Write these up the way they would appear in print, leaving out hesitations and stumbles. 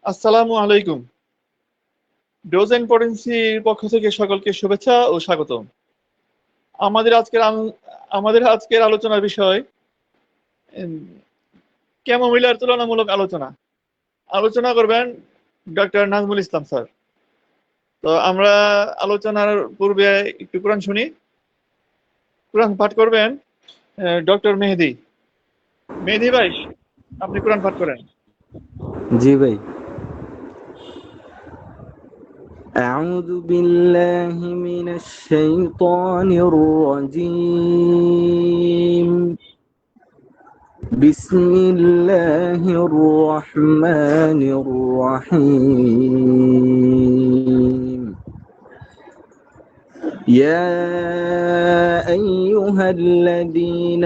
আসসালামু আলাইকুম। Dose and পটেন্সির পক্ষ থেকে সকলকে শুভেচ্ছা ও স্বাগত। আমাদের আজকের আলোচনার বিষয় ক্যামোমিলার তুলনামূলক আলোচনা। আলোচনা করবেন ডক্টর নাজমুল ইসলাম স্যার। তো আমরা আলোচনার পূর্বে একটু কোরআন শুনি। কোরআন পাঠ করবেন ডক্টর মেহেদী। মেহেদী ভাই, আপনি কোরআন পাঠ করেন। জি ভাই। أعوذ بالله من الشيطان الرجيم. بسم الله الرحمن الرحيم. يا أيها الذين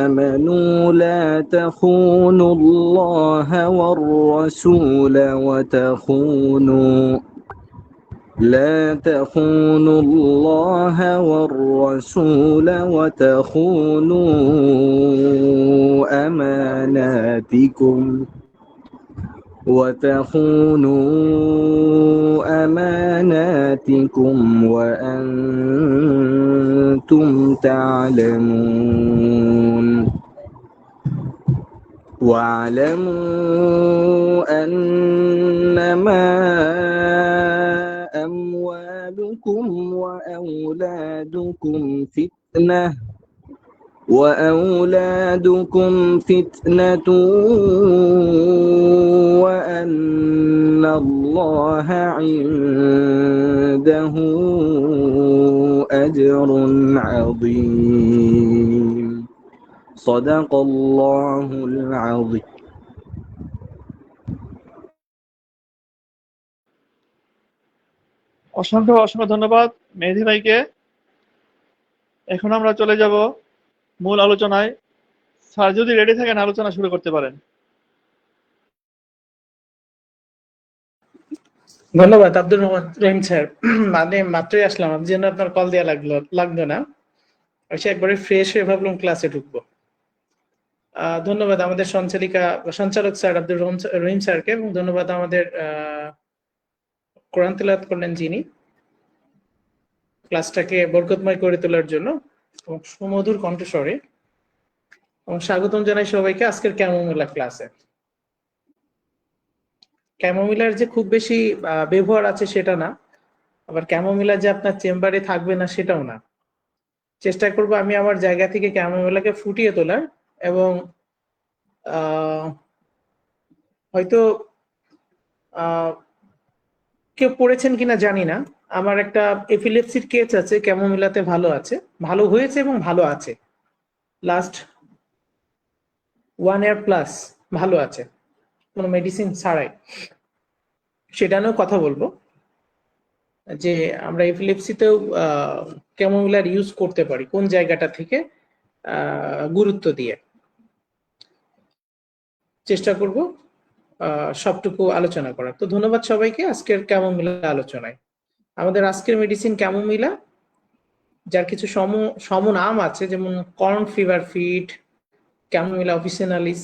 آمنوا لا تخونوا الله والرسول وتخونوا أماناتكم وأنتم تعلمون. واعلموا أنما أموالكم وأولادكم فتنة وأن الله عنده أجر عظيم. صدق الله العظيم. অসংখ্য ধন্যবাদ মেহেদী ভাইকে। এখন আমরা চলে যাব মূল আলোচনায়। স্যার যদি রেডি থাকেন আলোচনা শুরু করতে পারেন। ধন্যবাদ আব্দুর রহিম স্যার। মানে মাত্রই আসলাম, আমি জন্য আপনার কল দেওয়া লাগলো না। এসে একবারে ফ্রেশ হয়ে ভাবলাম ক্লাসে ঢুকবো। ধন্যবাদ আমাদের সঞ্চালক স্যার আব্দুর রহিম স্যারকে, এবং ধন্যবাদ আমাদের কোরআন তেলাওয়াত করলেন যিনি, ক্লাসটাকে বরকতময় করে তোলার জন্য এবং সুমধুর কণ্ঠস্বরে। এবং স্বাগতম জানাই সবাইকে আজকের ক্যামোমিলা ক্লাসে। ক্যামোমিলার যে খুব বেশি ব্যবহার আছে সেটা না, আবার ক্যামোমিলা যে আপনার চেম্বারে থাকবে না সেটাও না। চেষ্টা করব আমি আমার জায়গা থেকে ক্যামোমিলাকে ফুটিয়ে তোলার, এবং হয়তো কেউ পড়েছেন কিনা জানি না, আমার একটা এপিলেপসির কেস আছে, ক্যামোমিলাতে ভালো হয়েছে এবং ভালো আছে, লাস্ট 1 year প্লাস ভালো আছে, কোনো মেডিসিন ছাড়াই। সেটা নিয়েও কথা বলবো যে আমরা এপিলেপসিতেও ক্যামোমিলার ইউজ করতে পারি কোন জায়গাটা থেকে, গুরুত্ব দিয়ে চেষ্টা করব সবটুকু আলোচনা করার। তো ধন্যবাদ সবাইকে আজকের ক্যামোমিলা আলোচনায়। আমাদের আজকের মেডিসিন ক্যামোমিলা, যার কিছু সম নাম আছে, যেমন corn feverfew, Chamomilla officinalis,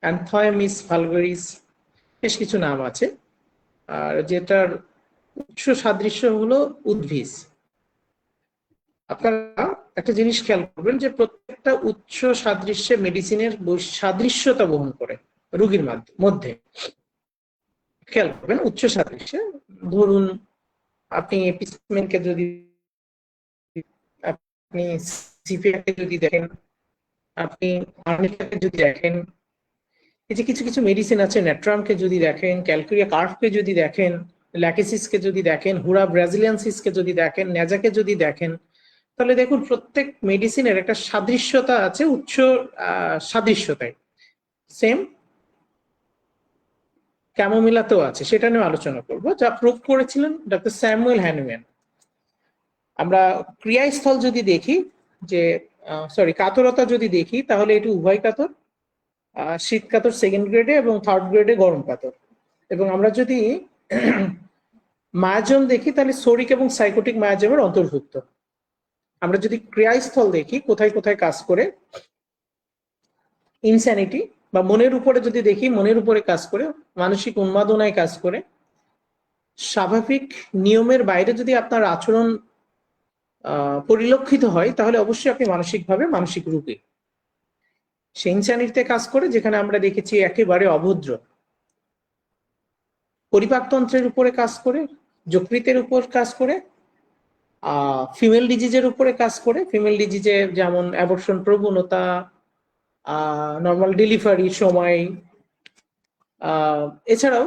Anthemis vulgaris, বেশ কিছু নাম আছে। আর যেটার উৎস সাদৃশ্য হলো উদ্ভিজ। আপনারা একটা জিনিস খেয়াল করবেন যে প্রত্যেকটা উৎস সাদৃশ্যে মেডিসিনের সাদৃশ্যতা বহন করে রোগীর মধ্যে। খেয়াল করবেন উৎস সাদৃশ্যে, ধরুন আপনি এপিসমেনকে যদি, আপনি সিপিআরকে যদি দেখেন, আপনি আর্নিকাকে যদি দেখেন, এই যে কিছু কিছু মেডিসিন আছে, নেট্রামকে যদি দেখেন, ক্যালকুরিয়া কার্ভকে যদি দেখেন, ল্যাকেসিসকে যদি দেখেন, হুরা ব্রাজিলিয়ানসিসকে যদি দেখেন, নেজাকে যদি দেখেন, তাহলে দেখুন প্রত্যেক মেডিসিনের একটা সাদৃশ্যতা আছে, উৎস সাদৃশ্যতায়। সেম ক্যামোমিলাতেও আছে, সেটা নিয়ে আলোচনা করব, যা প্রুভ করেছিলেন ডক্টর স্যামুয়েল হ্যানুম্যান। আমরা ক্রিয়াস্থল যদি দেখি, যে কাতরতা যদি দেখি, তাহলে এটি উভয় কাতর, শীত কাতর সেকেন্ড গ্রেডে এবং থার্ড গ্রেডে গরম কাতর। এবং আমরা যদি মায়াজম দেখি, তাহলে সোরিক এবং সাইকোটিক মায়াজমের অন্তর্ভুক্ত। আমরা যদি ক্রিয়াস্থল দেখি কোথায় কোথায় কাজ করে, ইনস্যানিটি বা মনের উপরে যদি দেখি, মনের উপরে কাজ করে, মানসিক উন্মাদনায় কাজ করে, স্বাভাবিক নিয়মের বাইরে যদি আপনার আচরণ পরিলক্ষিত হয়, তাহলে অবশ্যই আপনি মানসিকভাবে মানসিক রোগী। সে ইনসানিটিতে কাজ করে, যেখানে আমরা দেখেছি একেবারে অভদ্র, পরিপাকতন্ত্রের উপরে কাজ করে, যকৃতের উপর কাজ করে, ফিমেল ডিজিজের উপরে কাজ করে। ফিমেল ডিজিজে যেমন অ্যাবর্শন প্রবণতা, নর্মাল ডেলিভারির সময়, এছাড়াও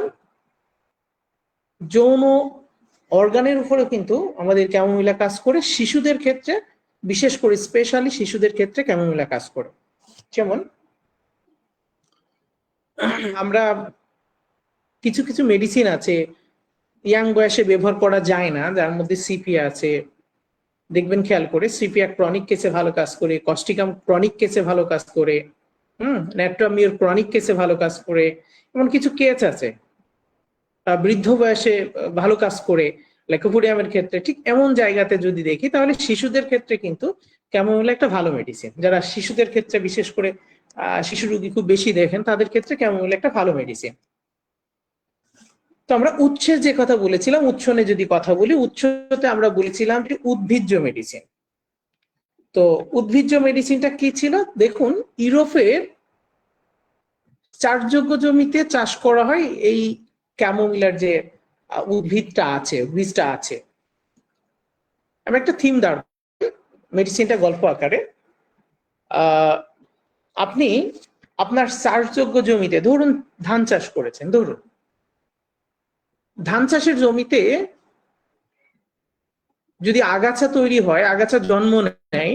যৌন অর্গানের উপরেও কিন্তু আমাদের ক্যামোমিলা কাজ করে। শিশুদের ক্ষেত্রে, বিশেষ করে স্পেশালি শিশুদের ক্ষেত্রে ক্যামোমিলা কাজ করে। যেমন আমরা কিছু কিছু মেডিসিন আছে ইয়াং বয়সে ব্যবহার করা যায় না, যার মধ্যে সিপিয়া আছে, দেখবেন খেয়াল করে, সিপিয়া ক্রনিক কেসে ভালো কাজ করে, কস্টিকাম ক্রনিক কেসে ভালো কাজ করে, ন্যাট্রামিওর ক্রনিক কেসে ভালো কাজ করে। এমন কিছু কেস আছে বৃদ্ধ বয়সে ভালো কাজ করে, লাইকোপোডিয়ামের ক্ষেত্রে। ঠিক এমন জায়গাতে যদি দেখি, তাহলে শিশুদের ক্ষেত্রে কিন্তু ক্যামোমিলা একটা ভালো মেডিসিন। যারা শিশুদের ক্ষেত্রে, বিশেষ করে শিশু রোগী খুব বেশি দেখেন, তাদের ক্ষেত্রে ক্যামোমিলা একটা ভালো মেডিসিন। তো আমরা উৎসের যে কথা বলেছিলাম, উৎসনে যদি কথা বলি, উৎসতে আমরা বলেছিলাম যে উদ্ভিজ্জ মেডিসিন। তো উদ্ভিজ্জ মেডিসিনটা কি ছিল? দেখুন, ইউরোপের চাষযোগ্য জমিতে চাষ করা হয় এই ক্যামোমিলার যে উদ্ভিদটা আছে। আমি একটা থিম দাঁড়, মেডিসিনটা গল্প আকারে। আপনি আপনার চাষযোগ্য জমিতে, ধরুন ধান চাষ করেছেন, ধরুন ধান চাষের জমিতে যদি আগাছা তৈরি হয়, আগাছা জন্ম নেয়,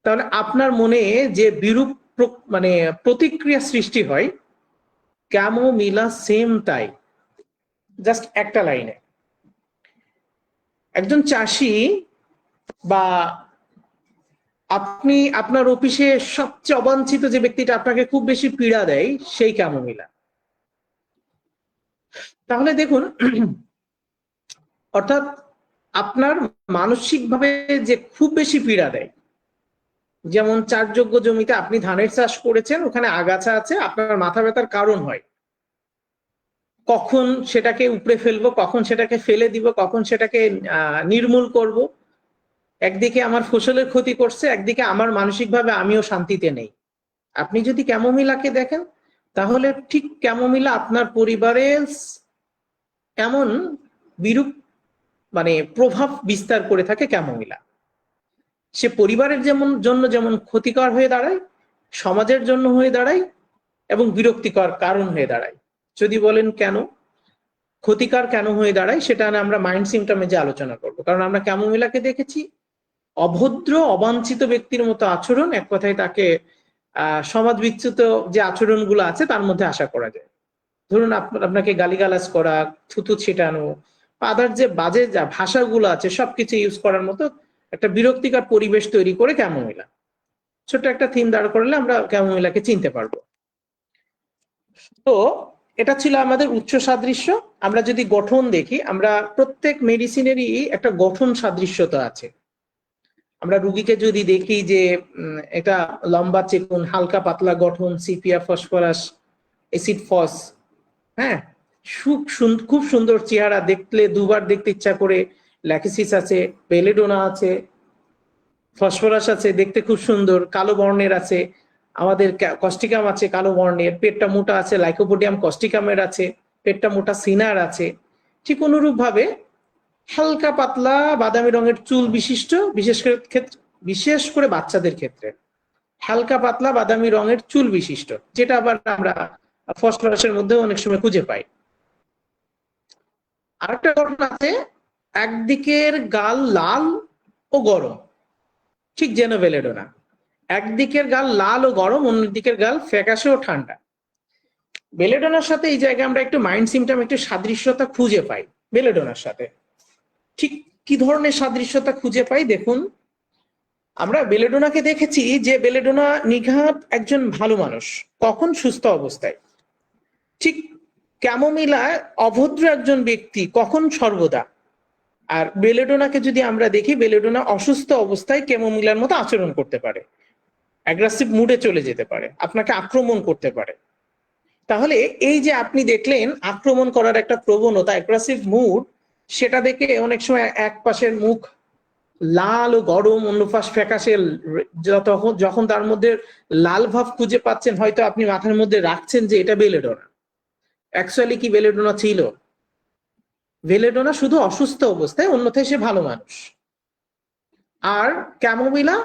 তাহলে আপনার মনে যে বিরূপ মানে প্রতিক্রিয়া সৃষ্টি হয়, ক্যামোমিলা সেম তাই, জাস্ট একটা লাইনে। একজন চাষি বা আপনি আপনার অফিসে সবচেয়ে অবাঞ্ছিত যে ব্যক্তিটা আপনাকে খুব বেশি পীড়া দেয়, সেই ক্যামোমিলা। তাহলে দেখুন, অর্থাৎ আপনার মানসিকভাবে যে খুব বেশি পীড়া দেয়, যেমন চাষযোগ্য জমিতে আপনি ধানের চাষ করেছেন, ওখানে আগাছা আছে, আপনার মাথা ব্যথার কারণ হয়, কখন সেটাকে উপড়ে ফেলবো, কখন সেটাকে ফেলে দিব, কখন সেটাকে নির্মূল করব। একদিকে আমার ফসলের ক্ষতি করছে, একদিকে আমার মানসিকভাবে আমিও শান্তিতে নেই। আপনি যদি ক্যামোমিলাকে দেখেন, তাহলে ঠিক ক্যামোমিলা আপনার পরিবারের এমন বিরূপ মানে প্রভাব বিস্তার করে থাকে ক্যামোমিলা। সে পরিবারের যেমন ক্ষতিকর হয়ে দাঁড়ায়, সমাজের জন্য হয়ে দাঁড়ায়, এবং বিরক্তিকর কারণ হয়ে দাঁড়ায়। যদি বলেন কেন ক্ষতিকর কেন হয়ে দাঁড়ায়, সেটা আমরা মাইন্ড সিমটমে যে আলোচনা করব। কারণ আমরা ক্যামোমিলাকে দেখেছি অভদ্র, অবাঞ্ছিত ব্যক্তির মতো আচরণ, এক কথায় তাকে সমাজ বিচ্যুত যে আচরণগুলো আছে তার মধ্যে আশা করা যায়। ধরুন আপনাকে গালিগালাজ করা, থুতু ছিটানো, আদার যে বাজে যা ভাষাগুলো আছে সবকিছু ইউজ করার মতো একটা বিরক্তিকর পরিবেশ তৈরি করে ক্যামোমিলা। ছোট্ট একটা থিম দাঁড় করলে আমরা ক্যামোমিলাকে চিনতে পারবো। তো এটা ছিল আমাদের উচ্চ সাদৃশ্য। আমরা যদি গঠন দেখি, আমরা প্রত্যেক মেডিসিনেরই একটা গঠন সাদৃশ্যতা আছে। আমরা রুগীকে যদি দেখি যে এটা লম্বা চিকন হালকা পাতলা গঠন, সিপিয়া ফসফরাস অ্যাসিড ফস, হ্যাঁ, খুব সুন্দর চেহারা, দেখলে দুবার দেখতে ইচ্ছা করে। ল্যাকিসিস আছে, বেলেডোনা আছে, ফসফরাস আছে, দেখতে খুব সুন্দর, কালো বর্ণের আছে। আমাদের কস্টিকাম আছে কালো বর্ণের, পেটটা মোটা আছে, লাইকোপোডিয়াম কস্টিকামের আছে, পেটটা মোটা সিনার আছে। ঠিক অনুরূপ ভাবে হালকা পাতলা বাদামি রঙের চুল বিশিষ্ট, বিশেষ করে বাচ্চাদের ক্ষেত্রে হালকা পাতলা বাদামি রঙের চুল বিশিষ্ট, যেটা আবার আমরা ফসফরাসের মধ্যে অনেক সময় খুঁজে পাই। আরেকটা ঘটনা আছে, একদিকের গাল লাল ও গরম, ঠিক যেন বেলেডোনা। একদিকের গাল লাল ও গরম, অন্যদিকের গাল ফ্যাকাশে ও ঠান্ডা। বেলেডোনার সাথে এই জায়গায় আমরা একটু মাইন্ড সিমটম, একটু সাদৃশ্যতা খুঁজে পাই বেলেডোনার সাথে। ঠিক কি ধরনের সাদৃশ্যতা খুঁজে পাই দেখুন, আমরা বেলেডোনাকে দেখেছি যে বেলেডোনা নিঘাত একজন ভালো মানুষ, কখন সুস্থ অবস্থায়। ঠিক ক্যামোমিলা অভদ্র একজন ব্যক্তি, কখন সর্বদা। আর বেলেডোনাকে যদি আমরা দেখি, বেলেডোনা অসুস্থ অবস্থায় ক্যামোমিলার মতো আচরণ করতে পারে। অ্যাগ্রেসিভ মুডে চলে যেতে পারে, আপনাকে আক্রমণ করতে পারে। তাহলে এই যে আপনি দেখলেন আক্রমণ করার একটা প্রবণতা, অ্যাগ্রেসিভ মুড, সেটা দেখে অনেক সময় এক পাশের মুখ লাল ও গরম, অন্য পাশ ফ্যাকাশে, তখন যখন তার মধ্যে লাল ভাব খুঁজে পাচ্ছেন, হয়তো আপনি মাথার মধ্যে রাখছেন যে এটা বেলেডোনা। অ্যাকচুয়ালি কি বেলেডোনা ছিল? বেলেডোনা শুধু অসুস্থ অবস্থায়, অন্যথায় সে ভালো মানুষ। আর ক্যামোমিলা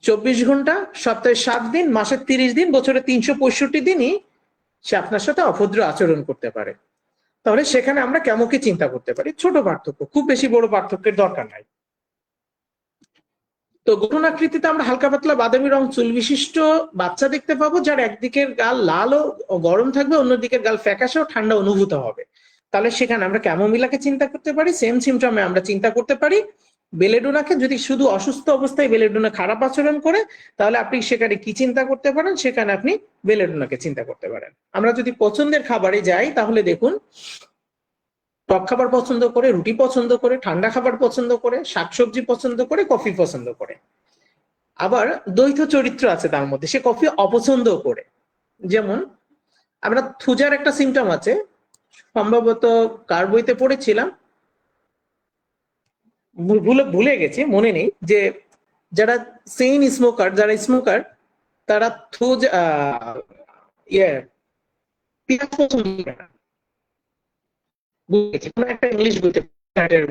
24 ঘন্টা, সপ্তাহে 7 দিন, মাসে 30 দিন, বছরে 365 দিনই সে আপনার সাথে অভদ্র আচরণ করতে পারে। তাহলে সেখানে আমরা ক্যামোকে চিন্তা করতে পারি। ছোট পার্থক্য, খুব বেশি বড় পার্থক্যের দরকার নাই। তো গঠনাকৃতিতে আমরা হালকা পাতলা বাদামি রং চুল বিশিষ্ট বাচ্চা দেখতে পাবো, যার একদিকের গাল লাল ও গরম থাকবে, অন্যদিকের গাল ফ্যাকাশে ও ঠান্ডা অনুভূত হবে। তাহলে সেখানে আমরা ক্যামোমিলাকে চিন্তা করতে পারি। সেম সিমটমে আমরা চিন্তা করতে পারি বেলেডোনাকে। যদি শুধু অসুস্থ অবস্থায় বেলেডোনা খারাপ আচরণ করে, তাহলে আপনি সেখানে কি চিন্তা করতে পারেন? সেখানে আপনি বেলেডোনাকে চিন্তা করতে পারেন। আমরা যদি পছন্দের খাবারে যাই, তাহলে দেখুন টক খাবার পছন্দ করে, রুটি পছন্দ করে, ঠান্ডা খাবার পছন্দ করে, শাকসবজি পছন্দ করে, কফি পছন্দ করে। আবার দ্বৈত চরিত্র আছে তার মধ্যে, সে কফি অপছন্দ করে। যেমন আমরা থুজার একটা সিমটম আছে, সম্ভবত কার বইতে পড়েছিলাম, ভুলে গেছি, মনে নেই, যে যারা সেইন স্মোকার, যারা স্মোকার, তারা পেঁয়াজ পছন্দ করে না। একটা ইংলিশ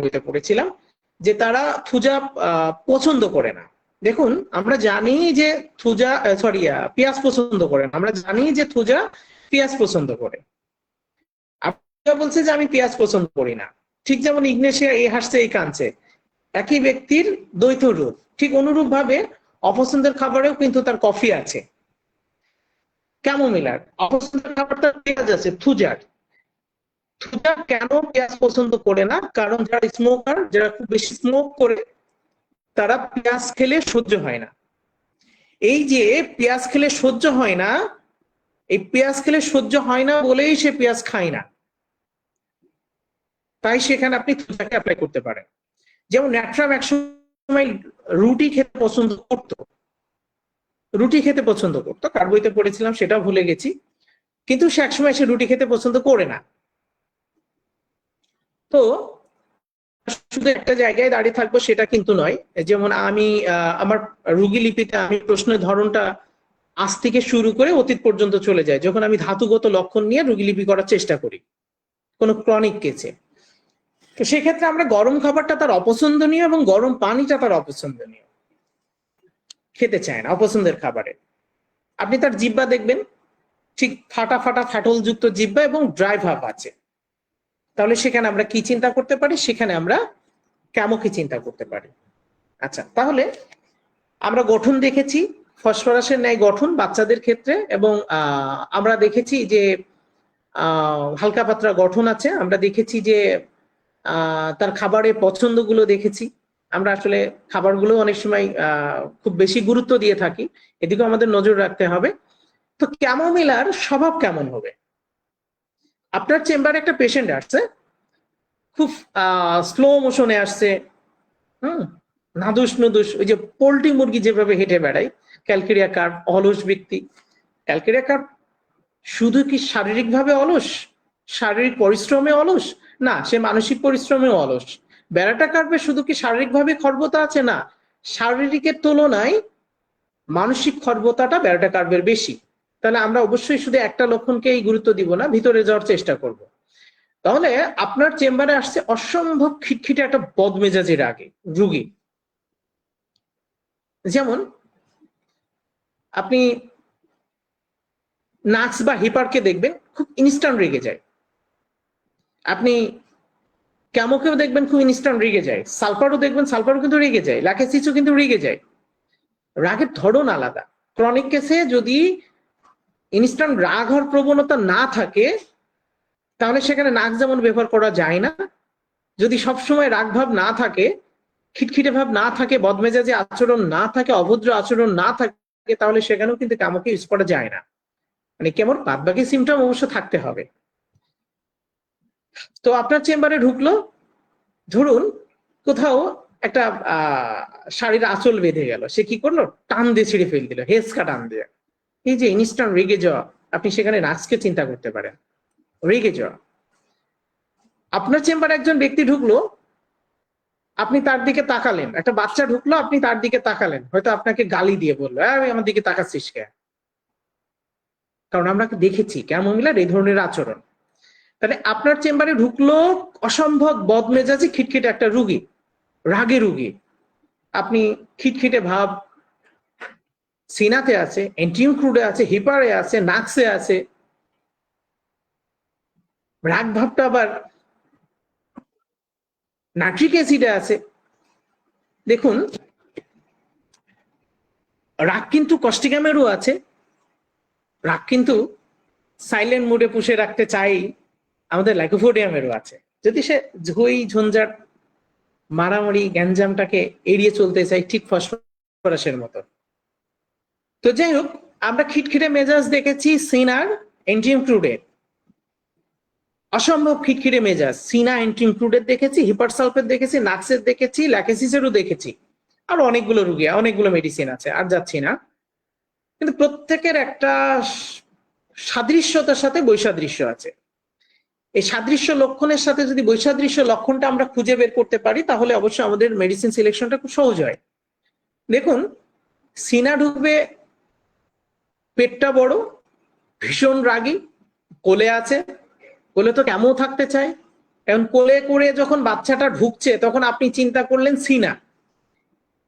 বইতে পড়েছিলাম যে তারা থুজা পছন্দ করে না। দেখুন, আমরা জানি যে থুজা পেঁয়াজ পছন্দ করে না, আমরা জানি যে থুজা পেঁয়াজ পছন্দ করে। আপনি বলছে যে আমি পেঁয়াজ পছন্দ করি না। ঠিক যেমন ইগনেশিয়া এই হাসছে এই কাঁদছে, একই ব্যক্তির দ্বৈত রূপ। ঠিক অনুরূপ ভাবে অপছন্দের খাবারেও কিন্তু তার কফি আছে। ক্যামোমিলার অপছন্দের খাবার তার পেঁয়াজ আছে। থুজা কেন পেঁয়াজ পছন্দ করে না? কারণ যারা স্মোকার, যারা খুব বেশি স্মোক করে, তারা পেঁয়াজ খেলে সহ্য হয় না। এই যে পেঁয়াজ খেলে সহ্য হয় না, এই পেঁয়াজ খেলে সহ্য হয় না বলেই সে পেঁয়াজ খায় না। তাই সেখানে আপনি থুজাকে অ্যাপ্লাই করতে পারেন। যেমন ন্যাট্রাম একসময় রুটি খেতে পছন্দ করতো, কার বইতে পড়েছিলাম সেটাও ভুলে গেছি, কিন্তু সে একসময় সে রুটি খেতে পছন্দ করে না। তো শুধু একটা জায়গায় দাঁড়িয়ে থাকবো সেটা কিন্তু নয়। যেমন আমি আমার রুগী লিপিতে আমি প্রশ্নের ধরনটা আজ থেকে শুরু করে অতীত পর্যন্ত চলে যায়, যখন আমি ধাতুগত লক্ষণ নিয়ে রুগী লিপি করার চেষ্টা করি কোনো ক্রনিক কেসে। তো সেক্ষেত্রে আমরা গরম খাবারটা তার অপছন্দনীয় এবং গরম পানিটা তার অপছন্দনীয়, খেতে চায় না অপছন্দের খাবারে। আপনি তার জিহ্বা দেখবেন, ঠিক ফাটা ফাটল যুক্ত জিহ্বা এবং ড্রাই ভাব আছে। তাহলে সেখানে আমরা কি চিন্তা করতে পারি? সেখানে আমরা ক্যামোকে চিন্তা করতে পারি। আচ্ছা, তাহলে আমরা গঠন দেখেছি, ফসফরাসের ন্যায় গঠন বাচ্চাদের ক্ষেত্রে, এবং আমরা দেখেছি যে হালকা পাতলা গঠন আছে। আমরা দেখেছি যে তার খাবারের পছন্দগুলো দেখেছি। আমরা আসলে খাবারগুলো অনেক সময় খুব বেশি গুরুত্ব দিয়ে থাকি, এদিকেও আমাদের নজর রাখতে হবে। তো ক্যামোমিলার স্বভাব কেমন হবে? আপনার চেম্বারে একটা পেশেন্ট আসছে, খুব স্লো মোশনে আসছে, নাদুস নুদুস, ওই যে পোল্ট্রি মুরগি যেভাবে হেঁটে বেড়ায়, ক্যালকেরিয়া কার্প, অলস ব্যক্তি। ক্যালকেরিয়া কার্প শুধু কি শারীরিকভাবে অলস, শারীরিক পরিশ্রমে অলস? না, সে মানসিক পরিশ্রমেও অলস। ব্যারাটা কার্পে শুধু কি শারীরিকভাবে খর্বতা আছে? না, শারীরিকের তুলনায় মানসিক খর্বতাটা ব্যারাটা কার্পের বেশি। তাহলে আমরা অবশ্যই শুধু একটা লক্ষণকেই গুরুত্ব দিব না, ভিতরে যাওয়ার চেষ্টা করব। তাহলে আপনার চেম্বারে আসছে অসম্ভব খিটখিটে একটা বদমেজাজের রুগী। যেমন আপনি নাক্স বা হিপারকে দেখবেন খুব ইনস্ট্যান্ট রেগে যায়, আপনি ক্যামোকেও দেখবেন খুব ইনস্ট্যান্ট রেগে যায়, সালফারও দেখবেন সালফারও কিন্তু রেগে যায়, ল্যাকেসিসও কিন্তু রেগে যায়। রাগের ধরন আলাদা। ক্রনিক কেসে যদি ইনস্ট্যান্ট রাগ হওয়ার প্রবণতা না থাকে, তাহলে সেখানে নাক যেমন ব্যবহার করা যায় না। যদি সবসময় রাগ ভাব না থাকে, খিটখিটে ভাব না থাকে, বদমেজাজে আচরণ না থাকে, অভদ্র আচরণ না থাকে, তাহলে সেখানেও কিন্তু ক্যামোকে ইউজ করা যায় না। মানে কেমন বাদবাকি সিমটম অবশ্য থাকতে হবে। তো আপনার চেম্বারে ঢুকলো, ধরুন কোথাও একটা শাড়ির আঁচল বেঁধে গেল, সে কি করলো, টান দিয়ে ছিঁড়ে ফেল দিল, হেঁচকা টান দিয়ে। এই যে ইনস্ট্যান্ট রেগে যাওয়া, আপনি সেখানে নার্সকে চিন্তা করতে পারেন। রেগে যাওয়া, আপনার চেম্বারে একজন ব্যক্তি ঢুকলো, আপনি তার দিকে তাকালেন, একটা বাচ্চা ঢুকলো, আপনি তার দিকে তাকালেন, হয়তো আপনাকে গালি দিয়ে বললো, আমার দিকে তাকাচ্ছিস কে? কারণ আমরা দেখেছি ক্যামোমিলার এই ধরনের আচরণ। তাহলে আপনার চেম্বারে ঢুকলো অসম্ভব বদমেজাজি খিটখিটে একটা রুগী, রাগে রুগী, আপনি খিটখিটে ভাব সিনাতে আছে, এন্টিম ক্রুডে আছে, হিপারে আছে, নাক্সে আছে, রাগ ভাবটা আবার নাইট্রিক অ্যাসিডে আছে। দেখুন, রাগ কিন্তু কস্টিকামেরও আছে, রাগ কিন্তু সাইলেন্ট মুডে পুষে রাখতে চাই আমাদের লাইকোফোডিয়ামেরও আছে। যদি সে ঝই ঝঞ্ঝাট মারামারি গ্যাঞ্জামটাকে এড়িয়ে চলতে চাই, ঠিক ফসফরাসের মতো। তো যাই হোক, আমরা খিটখিটে মেজাজ দেখেছি সিনার এন্টিম ক্রুডের, অসম্ভব খিটখিটে মেজাজ সিনা এন্টিম ক্রুডের দেখেছি, হিপারসালফেট দেখেছি, নাক্সের দেখেছি, ল্যাকেসিসেরও দেখেছি, আর অনেকগুলো রুগী, অনেকগুলো মেডিসিন আছে, আর যাচ্ছি না। কিন্তু প্রত্যেকের একটা সাদৃশ্যতার সাথে বৈসাদৃশ্য আছে। এই সাদৃশ্য লক্ষণের সাথে যদি বৈসাদৃশ্য লক্ষণটা আমরা খুঁজে বের করতে পারি, তাহলে অবশ্যই আমাদের মেডিসিন সিলেকশনটা খুব সহজ হয়। দেখুন, সিনা ঢুকবে, পেটটা বড়, ভীষণ রাগী, কোলে আছে, কোলে তো কেমন থাকতে চায়। এখন কোলে করে যখন বাচ্চাটা ঢুকছে, তখন আপনি চিন্তা করলেন সিনা,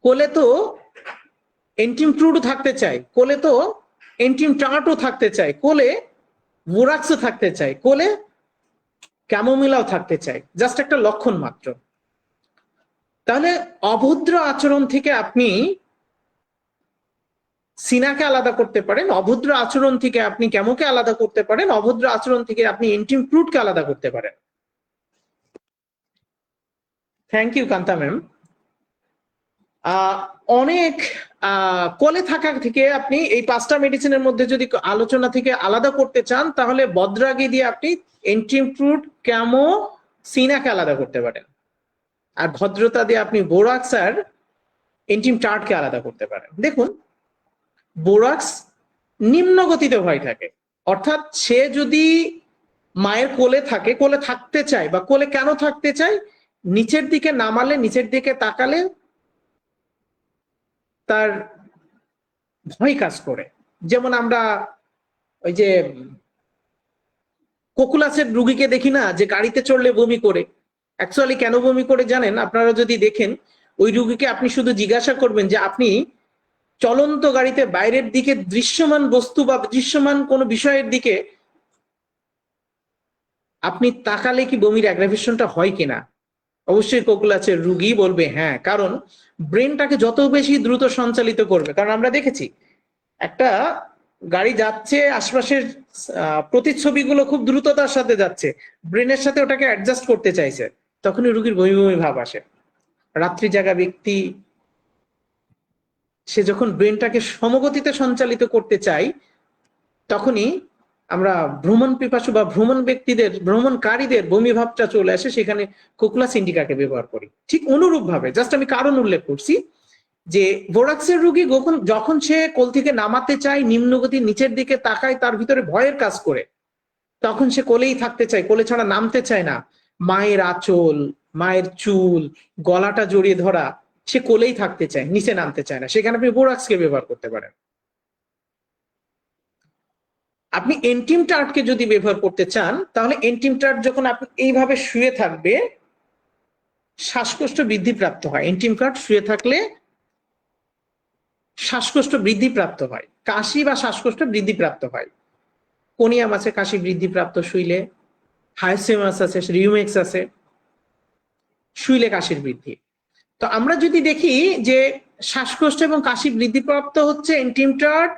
কোলে তো এন্টিম ক্রুডও থাকতে চায়, কোলে তো এন্টিম টার্টও থাকতে চায়, কোলে বোরাক্সও থাকতে চায়, কোলে ক্যামোমিলাও থাকতে চায়, জাস্ট একটা লক্ষণ মাত্র। তাহলে অভদ্র আচরণ থেকে আপনি সিনাকে আলাদা করতে পারেন, অভদ্র আচরণ থেকে আপনি ক্যামোকে আলাদা করতে পারেন, অভদ্র আচরণ থেকে আপনি এন্টিম ক্রুডকে আলাদা করতে পারেন। Thank you Kanta ma'am. অনেক কোলে থাকা থেকে আপনি এই 5টা মেডিসিনের মধ্যে যদি আলোচনা থেকে আলাদা করতে চান, তাহলে বদরাগী দিয়ে আপনি এন্টিম ক্রুড, ক্যামো, সিনাকে আলাদা করতে পারেন, আর ভদ্রতা দিয়ে আপনি বোরাক্স আর এন্টিম টার্টকে আলাদা করতে পারেন। দেখুন, বোরাক্স নিম্ন গতিতে ভয় থাকে, অর্থাৎ সে যদি মায়ের কোলে থাকে, কোলে থাকতে চায়, বা কোলে কেন থাকতে চায়, নিচের দিকে নামালে, নিচের দিকে তাকালে তার ভয় কাজ করে। যেমন আমরা ওই যে কোকুলাসের রুগীকে দেখি না, যে গাড়িতে চড়লে বমি করে। অ্যাকচুয়ালি কেন বমি করে জানেন? আপনারা যদি দেখেন, ওই রুগীকে আপনি শুধু জিজ্ঞাসা করবেন যে আপনি চলন্ত গাড়িতে বাইরের দিকে দৃশ্যমান বস্তু বা দৃশ্যমান কোনো বিষয়ের দিকে আপনি তাকালে কি বমির অ্যাগ্রাভেশনটা হয় কিনা? অবশ্যই কোকুলাসের রুগী বলবে হ্যাঁ, কারণ ব্রেনটাকে যত বেশি দ্রুত সঞ্চালিত করবে। কারণ আমরা দেখেছি একটা গাড়ি যাচ্ছে, আশপাশের প্রতিচ্ছবিগুলো খুব দ্রুততার সাথে যাচ্ছে, ব্রেনের সাথে ওটাকে অ্যাডজাস্ট করতে চাইছে, তখনই রুগীর বমি বমি ভাব আসে। রাত্রি জাগা ব্যক্তি, সে যখন ব্রেনটাকে সমগতিতে সঞ্চালিত করতে চাই, তখনই আমরা ভ্রমণ পিপাসু বা ভ্রমণকারীদের বমি ভাবটা চলে আসে, সেখানে কোকুলাস ইন্ডিকাকে ব্যবহার করি। ঠিক অনুরূপ ভাবে, জাস্ট আমি কারণ উল্লেখ করছি যে বোরাক্সের রোগী যখন সে কোল থেকে নামাতে চায়, নিম্নগতির নিচের দিকে তাকায়, তার ভিতরে ভয়ের কাজ করে, তখন সে কোলেই থাকতে চায়, কোলে ছাড়া নামতে চায় না। মায়ের আঁচল, মায়ের চুল, গলাটা জড়িয়ে ধরা, সে কোলেই থাকতে চায়, নিচে নামতে চায় না, সেখানে আপনি বোরাক্সকে ব্যবহার করতে পারেন। আপনি এন্টিম টার্টকে যদি ব্যবহার করতে চান, তাহলে এন্টিম টার্ট যখন আপনি এইভাবে শুয়ে থাকবে, শ্বাসকষ্ট বৃদ্ধিপ্রাপ্ত হয়। এন্টিম টার্ট শুয়ে থাকলে শ্বাসকষ্ট বৃদ্ধিপ্রাপ্ত হয়, কাশি বা শ্বাসকষ্ট বৃদ্ধিপ্রাপ্ত হয়। কোনিয়াম আছে কাশি বৃদ্ধিপ্রাপ্ত শুইলে, হাইসেমাস আছে, রিউমেক্স আছে, শুইলে কাশির বৃদ্ধি। তো আমরা যদি দেখি যে শ্বাসকষ্ট এবং কাশি বৃদ্ধিপ্রাপ্ত হচ্ছে এন্টিম টার্ট,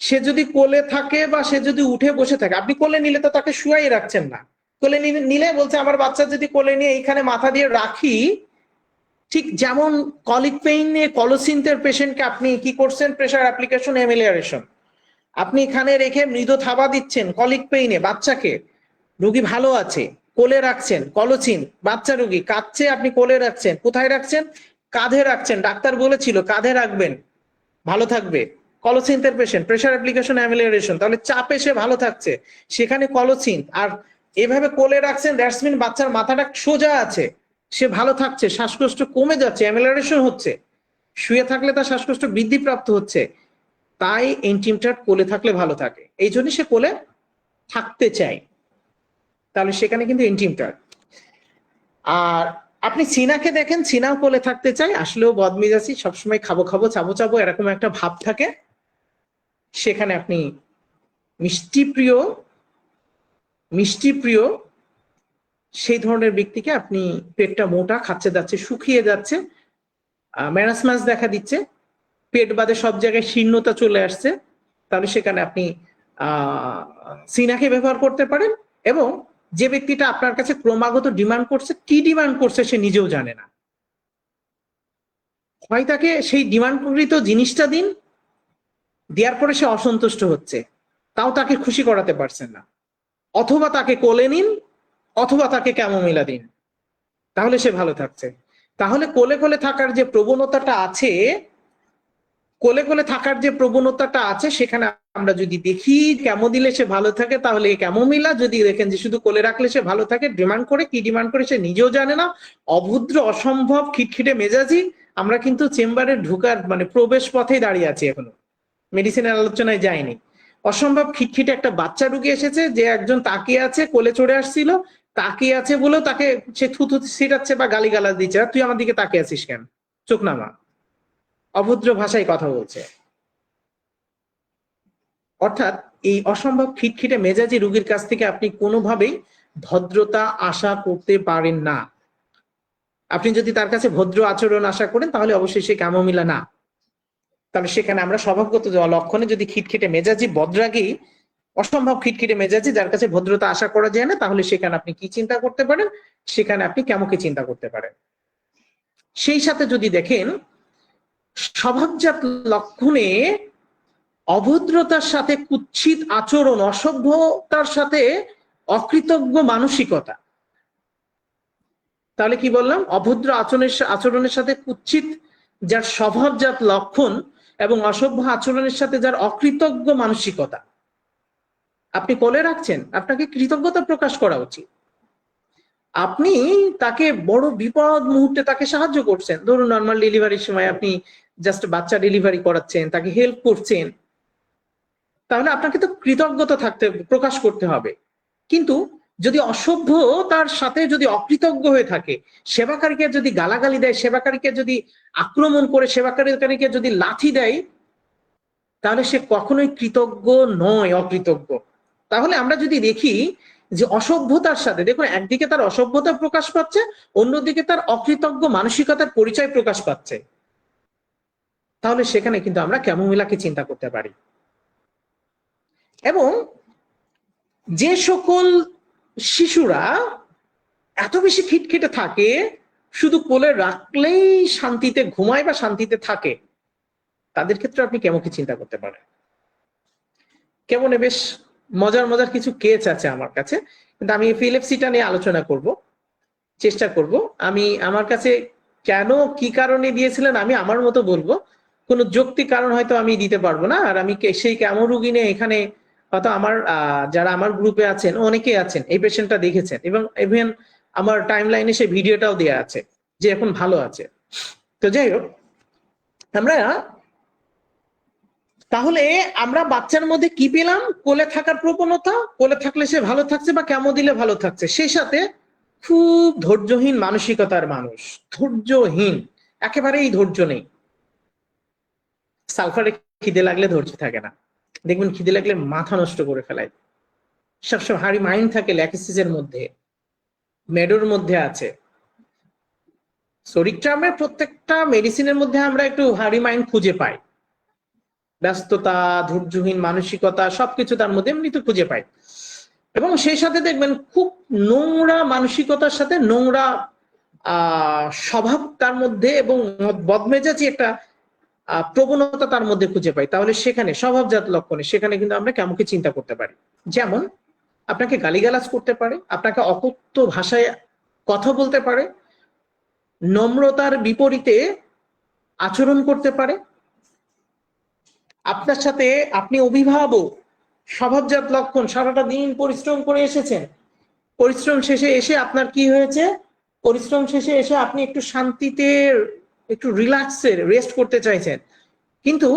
সে যদি কোলে থাকে বা সে যদি উঠে বসে থাকে, আপনি কোলে নিলে তো তাকে শুয়াই রাখছেন না, কোলে নিলে বলছে আমার বাচ্চা যদি কোলে নিয়ে এইখানে মাথা দিয়ে রাখি, ঠিক যেমন কলিক পেইনে কলোসিন্থের পেশেন্টকে আপনি কি করছেন, প্রেসার অ্যাপ্লিকেশন এমিলিয়ারেশন, আপনি এখানে রেখে মৃদু থাবা দিচ্ছেন কলিক পেইনে বাচ্চাকে, রোগী ভালো আছে, কোলে রাখছেন, কলোচিন, বাচ্চা রোগী কাঁদছে, আপনি কোলে রাখছেন, কোথায় রাখছেন? কাঁধে রাখছেন, ডাক্তার বলেছিল কাঁধে রাখবেন, ভালো থাকবে। কলোসিন্থের পেশেন্ট, প্রেশার অ্যাপ্লিকেশন অ্যামিলিয়ারেশন, তাহলে চাপে সে ভালো থাকছে, সেখানে কলোসিন্থ। আর এভাবে কোলে রাখছেন, দ্যাটস মিন বাচ্চার মাথাটা সোজা আছে, সে ভালো থাকছে, শ্বাসকষ্ট কমে যাচ্ছে, অ্যামিলিয়ারেশন হচ্ছে। শুয়ে থাকলে তার শ্বাসকষ্ট বৃদ্ধিপ্রাপ্ত হচ্ছে, তাই ইন্টিমটার কোলে থাকলে ভালো থাকে, এই জন্য সে কোলে থাকতে চায়। তাহলে সেখানে কিন্তু ইন্টিমটার। আর আপনি সিনাকে দেখেন, সিনাও কোলে থাকতে চায়, আসলেও বদমেজাজি, সবসময় খাবো খাবো চাবো চাবো এরকম একটা ভাব থাকে। সেখানে আপনি মিষ্টি প্রিয় সেই ধরনের ব্যক্তিকে আপনি, পেটটা মোটা, খাচ্ছে যাচ্ছে, শুকিয়ে যাচ্ছে, ম্যারাসমাস দেখা দিচ্ছে, পেট বাদে সব জায়গায় শীর্ণতা চলে আসছে, তাহলে সেখানে আপনি সিনাকে ব্যবহার করতে পারেন। এবং যে ব্যক্তিটা আপনার কাছে ক্রমাগত ডিমান্ড করছে, কি ডিমান্ড করছে সে নিজেও জানে না, হয় তাকে সেই ডিমান্ডকৃত জিনিসটা দিন, দেওয়ার পরে সে অসন্তুষ্ট হচ্ছে, তাও তাকে খুশি করাতে পারছেন না, অথবা তাকে কোলে নিন, অথবা তাকে ক্যামোমিলা দিন, তাহলে সে ভালো থাকছে। তাহলে কোলে কোলে থাকার যে প্রবণতাটা আছে, সেখানে আমরা যদি দেখি ক্যামো দিলে সে ভালো থাকে, তাহলে ক্যামোমিলা। যদি দেখেন যে শুধু কোলে রাখলে সে ভালো থাকে, ডিমান্ড করে, কি ডিমান্ড করে সে নিজেও জানে না, অভদ্র, অসম্ভব, খিটখিটে মেজাজি। আমরা কিন্তু চেম্বারে ঢোকার মানে প্রবেশ পথেই দাঁড়িয়ে আছি, এখনো মেডিসিনের আলোচনায় যায়নি। অসম্ভব খিটখিটে একটা বাচ্চা ঢুকে এসেছে, যে একজন তাকিয়ে আছে, কোলে চড়ে আসছিল, তাকিয়ে আছে বলেও তাকে সে থুথু ছিটাচ্ছে বা গালিগালাজ দিচ্ছে, তুই আমার দিকে তাকিয়ে আছিস কেন, চোখ নামা, অভদ্র ভাষায় কথা বলছে। অর্থাৎ এই অসম্ভব খিটখিটে মেজাজি রোগীর কাছ থেকে আপনি কোনোভাবেই ভদ্রতা আশা করতে পারেন না। আপনি যদি তার কাছে ভদ্র আচরণ আশা করেন, তাহলে অবশ্যই সে ক্যামোমিলা না। তাহলে সেখানে আমরা স্বভাবগত লক্ষণে যদি খিটখিটে মেজাজি, বদরাগী, অসম্ভব খিটখিটে মেজাজি, যার কাছে ভদ্রতা আশা করা যায় না, তাহলে সেখানে আপনি কি চিন্তা করতে পারেন, সেখানে আপনি ক্যামোকে চিন্তা করতে পারেন। সেই সাথে যদি দেখেন স্বভাবজাত লক্ষণে অভদ্রতার সাথে কুৎসিত আচরণ, অসভ্যতার সাথে অকৃতজ্ঞ মানসিকতা, তাহলে কি বললাম, অভদ্র আচরণের সাথে কুৎসিত যার স্বভাবজাত লক্ষণ, এবং অসভ্য আচরণের সাথে যার অকৃতজ্ঞ মানসিকতা, আপনি কোলে রাখছেন, আপনাকে কৃতজ্ঞতা প্রকাশ করা উচিত। আপনি তাকে বড় বিপদ মুহূর্তে তাকে সাহায্য করছেন, ধরুন নর্মাল ডেলিভারির সময় আপনি জাস্ট বাচ্চা ডেলিভারি করাচ্ছেন, তাকে হেল্প করছেন, তাহলে আপনাকে তো কৃতজ্ঞতা প্রকাশ করতে হবে। কিন্তু যদি অসভ্য তার সাথে যদি অকৃতজ্ঞ হয়ে থাকে, সেবাকারীকে যদি গালাগালি দেয়, সেবাকারীকে যদি আক্রমণ করে, সেবাকারীকে যদি লাথি দেয়, তাহলে সে কখনোই কৃতজ্ঞ নয়, অকৃতজ্ঞ। তাহলে আমরা যদি দেখি যে অসভ্যতার সাথে, দেখুন একদিকে তার অসভ্যতা প্রকাশ পাচ্ছে, অন্যদিকে তার অকৃতজ্ঞ মানসিকতার পরিচয় প্রকাশ পাচ্ছে, তাহলে সেখানে কিন্তু আমরা ক্যামোমিলাকে চিন্তা করতে পারি। এবং যে সকল শিশুরা এত বেশি খিটখিটে থাকে, শুধু কোলে রাখলেই শান্তিতে ঘুমায় বা শান্তিতে থাকে, তাদের ক্ষেত্রে আপনি ক্যামোকে চিন্তা করতে পারেন। কেমনে বেশ মজার মজার কিছু কেস আছে আমার কাছে, কিন্তু আমি এপিলেপসিটা নিয়ে আলোচনা করব, চেষ্টা করব। আমি আমার কাছে কেন কি কারণে দিয়েছিলেন আমি আমার মতো বলবো, কোনো যৌক্তিক কারণ হয়তো আমি দিতে পারবো না। আর আমি সেই কেমন রুগী নিয়ে এখানে হয়তো আমার যারা আমার গ্রুপে আছেন অনেকেই আছেন এই পেশেন্টটা দেখেছেন, এবং ইভেন আমার টাইম লাইনে সেই ভিডিওটাও দেওয়া আছে যে এখন ভালো আছে। তো যাই হোক, তাহলে আমরা বাচ্চার মধ্যে কি পেলাম, কোলে থাকার প্রবণতা, কোলে থাকলে সে ভালো থাকছে বা ক্যামো দিলে ভালো থাকছে, সেই সাথে খুব ধৈর্যহীন মানসিকতার মানুষ, ধৈর্যহীন, একেবারেই ধৈর্য নেই। সালফারে খিদে লাগলে ধৈর্য থাকে না, দেখবেন খিদে লাগলে মাথা নষ্ট করে ফেলায়, সবসময় হারি মাইন্ড থাকে, ল্যাকেসিসের মধ্যে, মেডোর মধ্যে আছে। সরিকট্রামের প্রত্যেকটা মেডিসিনের মধ্যে আমরা একটু হারি মাইন্ড খুঁজে পাই, ব্যস্ততা, ধৈর্যহীন মানসিকতা, সবকিছু তার মধ্যে এমনি তো খুঁজে পাই। এবং সেই সাথে দেখবেন খুব নোংরা মানসিকতার সাথে নোংরা স্বভাব তার মধ্যে, এবং বদমেজাজি একটা প্রবণতা তার মধ্যে খুঁজে পাই। তাহলে সেখানে স্বভাবজাত লক্ষণে সেখানে কিন্তু আমরা ক্যামোকে চিন্তা করতে পারি। যেমন আপনাকে গালিগালাজ করতে পারে, আপনাকে অকথ্য ভাষায় কথা বলতে পারে, নম্রতার বিপরীতে আচরণ করতে পারে। আপনার সাথে, আপনি অভিভাবক, স্বভাবজাত লক্ষণ, সারাটা দিন পরিশ্রম করে এসেছেন, পরিশ্রম শেষে এসে আপনার কি হয়েছে, পরিশ্রম শেষে এসে আপনি একটু শান্তিতে, একটু রিল্যাক্সের রেস্ট করতে চাইছেন, কিন্তু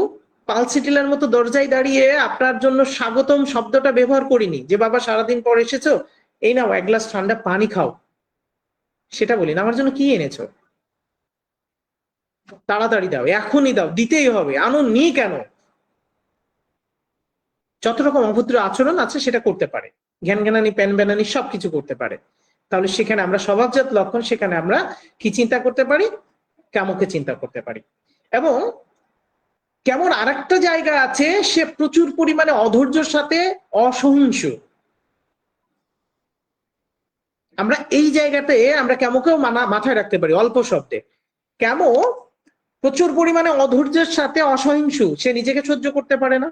পালসিটিলার মতো দরজায় দাঁড়িয়ে আপনার জন্য স্বাগতম শব্দটা ব্যবহার করিনি, যে বাবা সারাদিন পর এসেছো, এই নাও এক গ্লাস ঠান্ডা পানি খাও, সেটা বলি না, আমার জন্য কি এনেছো, তাড়াতাড়ি দাও, এখনই দাও, দিতেই হবে, আনো নি কেন, যত রকম অভদ্র আচরণ আছে সেটা করতে পারে, জ্ঞান জ্ঞানানি প্যান ব্যানানি সবকিছু করতে পারে। তাহলে সেখানে আমরা স্বভাবজাত লক্ষণ, সেখানে আমরা কি চিন্তা করতে পারি, কেমনকে চিন্তা করতে পারি। এবং কেমন আরেকটা জায়গা আছে, সে প্রচুর পরিমাণে অধৈর্যের সাথে অসহিংস। আমরা এই জায়গাতে আমরা কেমনকেও মাথায় রাখতে পারি অল্প শব্দে। কেমন প্রচুর পরিমাণে অধৈর্যের সাথে অসহিংস, সে নিজেকে সহ্য করতে পারে না।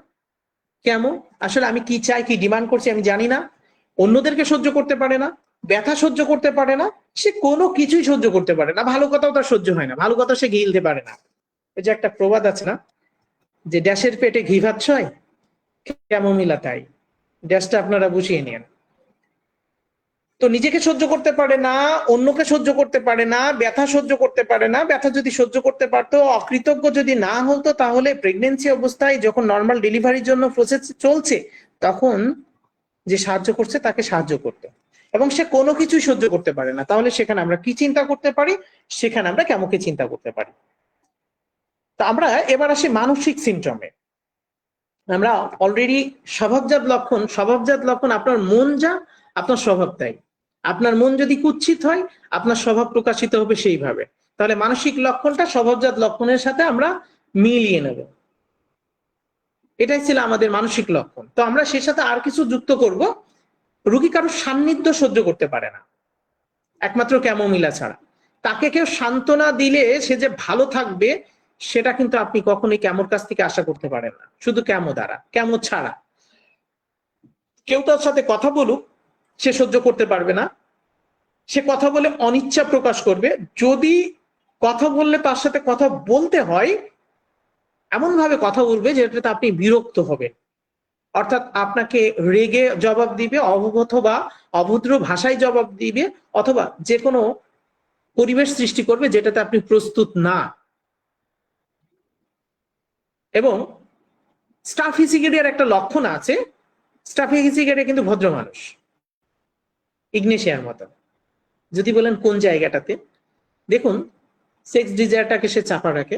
কেমন আসলে আমি কি চাই, কি ডিমান্ড করছি আমি জানি না, অন্যদেরকে সহ্য করতে পারে না, ব্যথা সহ্য করতে পারে না, সে কোনো কিছুই সহ্য করতে পারে না, ভালো কথাও তার সহ্য হয় না, ভালো কথা সে গিলতে পারে না। ওই যে একটা প্রবাদ আছে না, যে ড্যাশের পেটে ঘি ভাত ছয়, কেমন মিলা তাই, ড্যাশটা আপনারা বুঝিয়ে নেন। তো নিজেকে সহ্য করতে পারে না, অন্যকে সহ্য করতে পারে না, ব্যথা সহ্য করতে পারে না। ব্যথা যদি সহ্য করতে পারতো, অকৃতজ্ঞ যদি না হতো, তাহলে প্রেগনেন্সি অবস্থায় যখন নর্মাল ডেলিভারির জন্য প্রসেস চলছে, তখন যে সাহায্য করছে তাকে সাহায্য করতে, এবং সে কোনো কিছুই সহ্য করতে পারে না, তাহলে সেখানে আমরা কি চিন্তা করতে পারি, সেখানে আমরা কেমনকে চিন্তা করতে পারি। তা আমরা এবার আসি মানসিক সিমটমে। আমরা অলরেডি স্বভাবজাত লক্ষণ, স্বভাবজাত লক্ষণ আপনার মন যা, আপনার স্বভাব তাই। আপনার মন যদি কুৎসিত হয়, আপনার স্বভাব প্রকাশিত হবে সেইভাবে। তাহলে মানসিক লক্ষণটা স্বভাবজাত লক্ষণের সাথে আমরা মিলিয়ে নেব, এটাই ছিল আমাদের মানসিক লক্ষণ। তো আমরা সে সাথে আর কিছু যুক্ত করব। রোগী কারো সান্নিধ্য সহ্য করতে পারে না, একমাত্র ক্যামোমিলা ছাড়া। তাকে কেউ সান্ত্বনা দিলে সে যে ভালো থাকবে, সেটা কিন্তু আপনি কখনোই ক্যামোর কাছ থেকে আশা করতে পারেন না, শুধু ক্যামো দ্বারা, ক্যামো ছাড়া। কেউ তার সাথে কথা বলুক, সে সহ্য করতে পারবে না, সে কথা বলে অনিচ্ছা প্রকাশ করবে। যদি কথা বললে তার সাথে কথা বলতে হয়, এমন ভাবে কথা বলবে যেটাতে আপনি বিরক্ত হবে, অর্থাৎ আপনাকে রেগে জবাব দিবে, অথবা অভদ্র ভাষায় জবাব দিবে, অথবা যে কোনো পরিবেশ সৃষ্টি করবে যেটাতে আপনি প্রস্তুত না। এবং স্টাফিসিগেরিয়ার একটা লক্ষণ আছে, স্টাফিসিগেরিয়া কিন্তু ভদ্র মানুষ, ইগনেশিয়ার মতো। যদি বলেন কোন জায়গাটাতে, দেখুন সেক্স ডিজায়ারটাকে সে চাপা রাখে,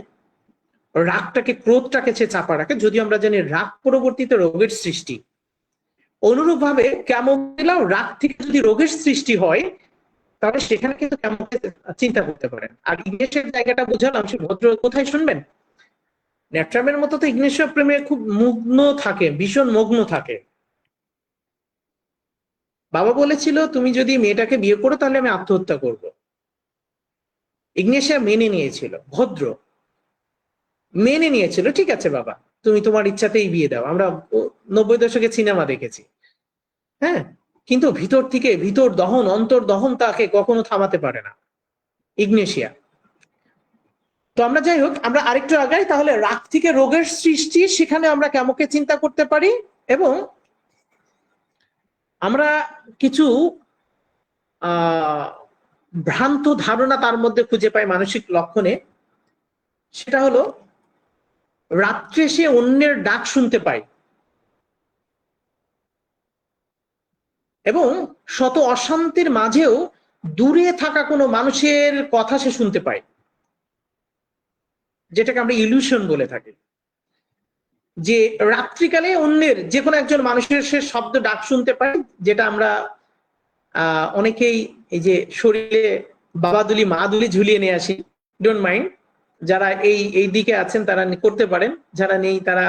রাগটাকে, ক্রোধটাকে সে চাপা রাখে, যদিও আমরা জানি রাগ পরবর্তীতে রোগের সৃষ্টি। অনুরূপ ভাবে ক্যামোমিলাও রাগ থেকে যদি রোগের সৃষ্টি হয়, তাহলে সেখানে কিন্তু ক্যামোকে চিন্তা করতে পারেন। আর ইগনেশের জায়গাটা বোঝালাম, সে ভদ্র কোথায় শুনবেন, ন্যাট্রামের মতো তো ইগনেশীয় প্রেমে খুব মগ্ন থাকে, ভীষণ মগ্ন থাকে। বাবা বলেছিল তুমি যদি মেয়েটাকে বিয়ে করো তাহলে আমি আত্মহত্যা করব। ইগনেশিয়া মেনে নিয়েছিল, ভদ্র, মেনে নিয়েছিল, ঠিক আছে বাবা তুমি তোমার ইচ্ছাতেই বিয়ে দাও। আমরা 90 দশকে সিনেমা দেখেছি, হ্যাঁ, কিন্তু ভিতর থেকে ভিতর দহন, অন্তর দহন তাকে কখনো থামাতে পারে না ইগনেশিয়া। তো আমরা যাই হোক, আমরা আরেকটু আগাই। তাহলে রাগ থেকে রোগের সৃষ্টি, সেখানে আমরা কেমনকে চিন্তা করতে পারি। এবং আমরা কিছু ভ্রান্ত ধারণা তার মধ্যে খুঁজে পাই মানসিক লক্ষণে। সেটা হলো রাত্রে সে অন্যের ডাক শুনতে পায়, এবং শত অশান্তির মাঝেও দূরে থাকা কোনো মানুষের কথা সে শুনতে পায়, যেটাকে আমরা ইলিউশন বলে থাকি। যে রাত্রিকালে অন্যের যে কোনো একজন মানুষের সে শব্দ ডাক শুনতে পায়, যেটা আমরা অনেকেই এই যে শরীরে বাবাদুলি মাদুলি ঝুলিয়ে নিয়ে আসি, ডোন্ট মাইন্ড, যারা এই দিকে আছেন তারা করতে পারেন, যারা নেই তারা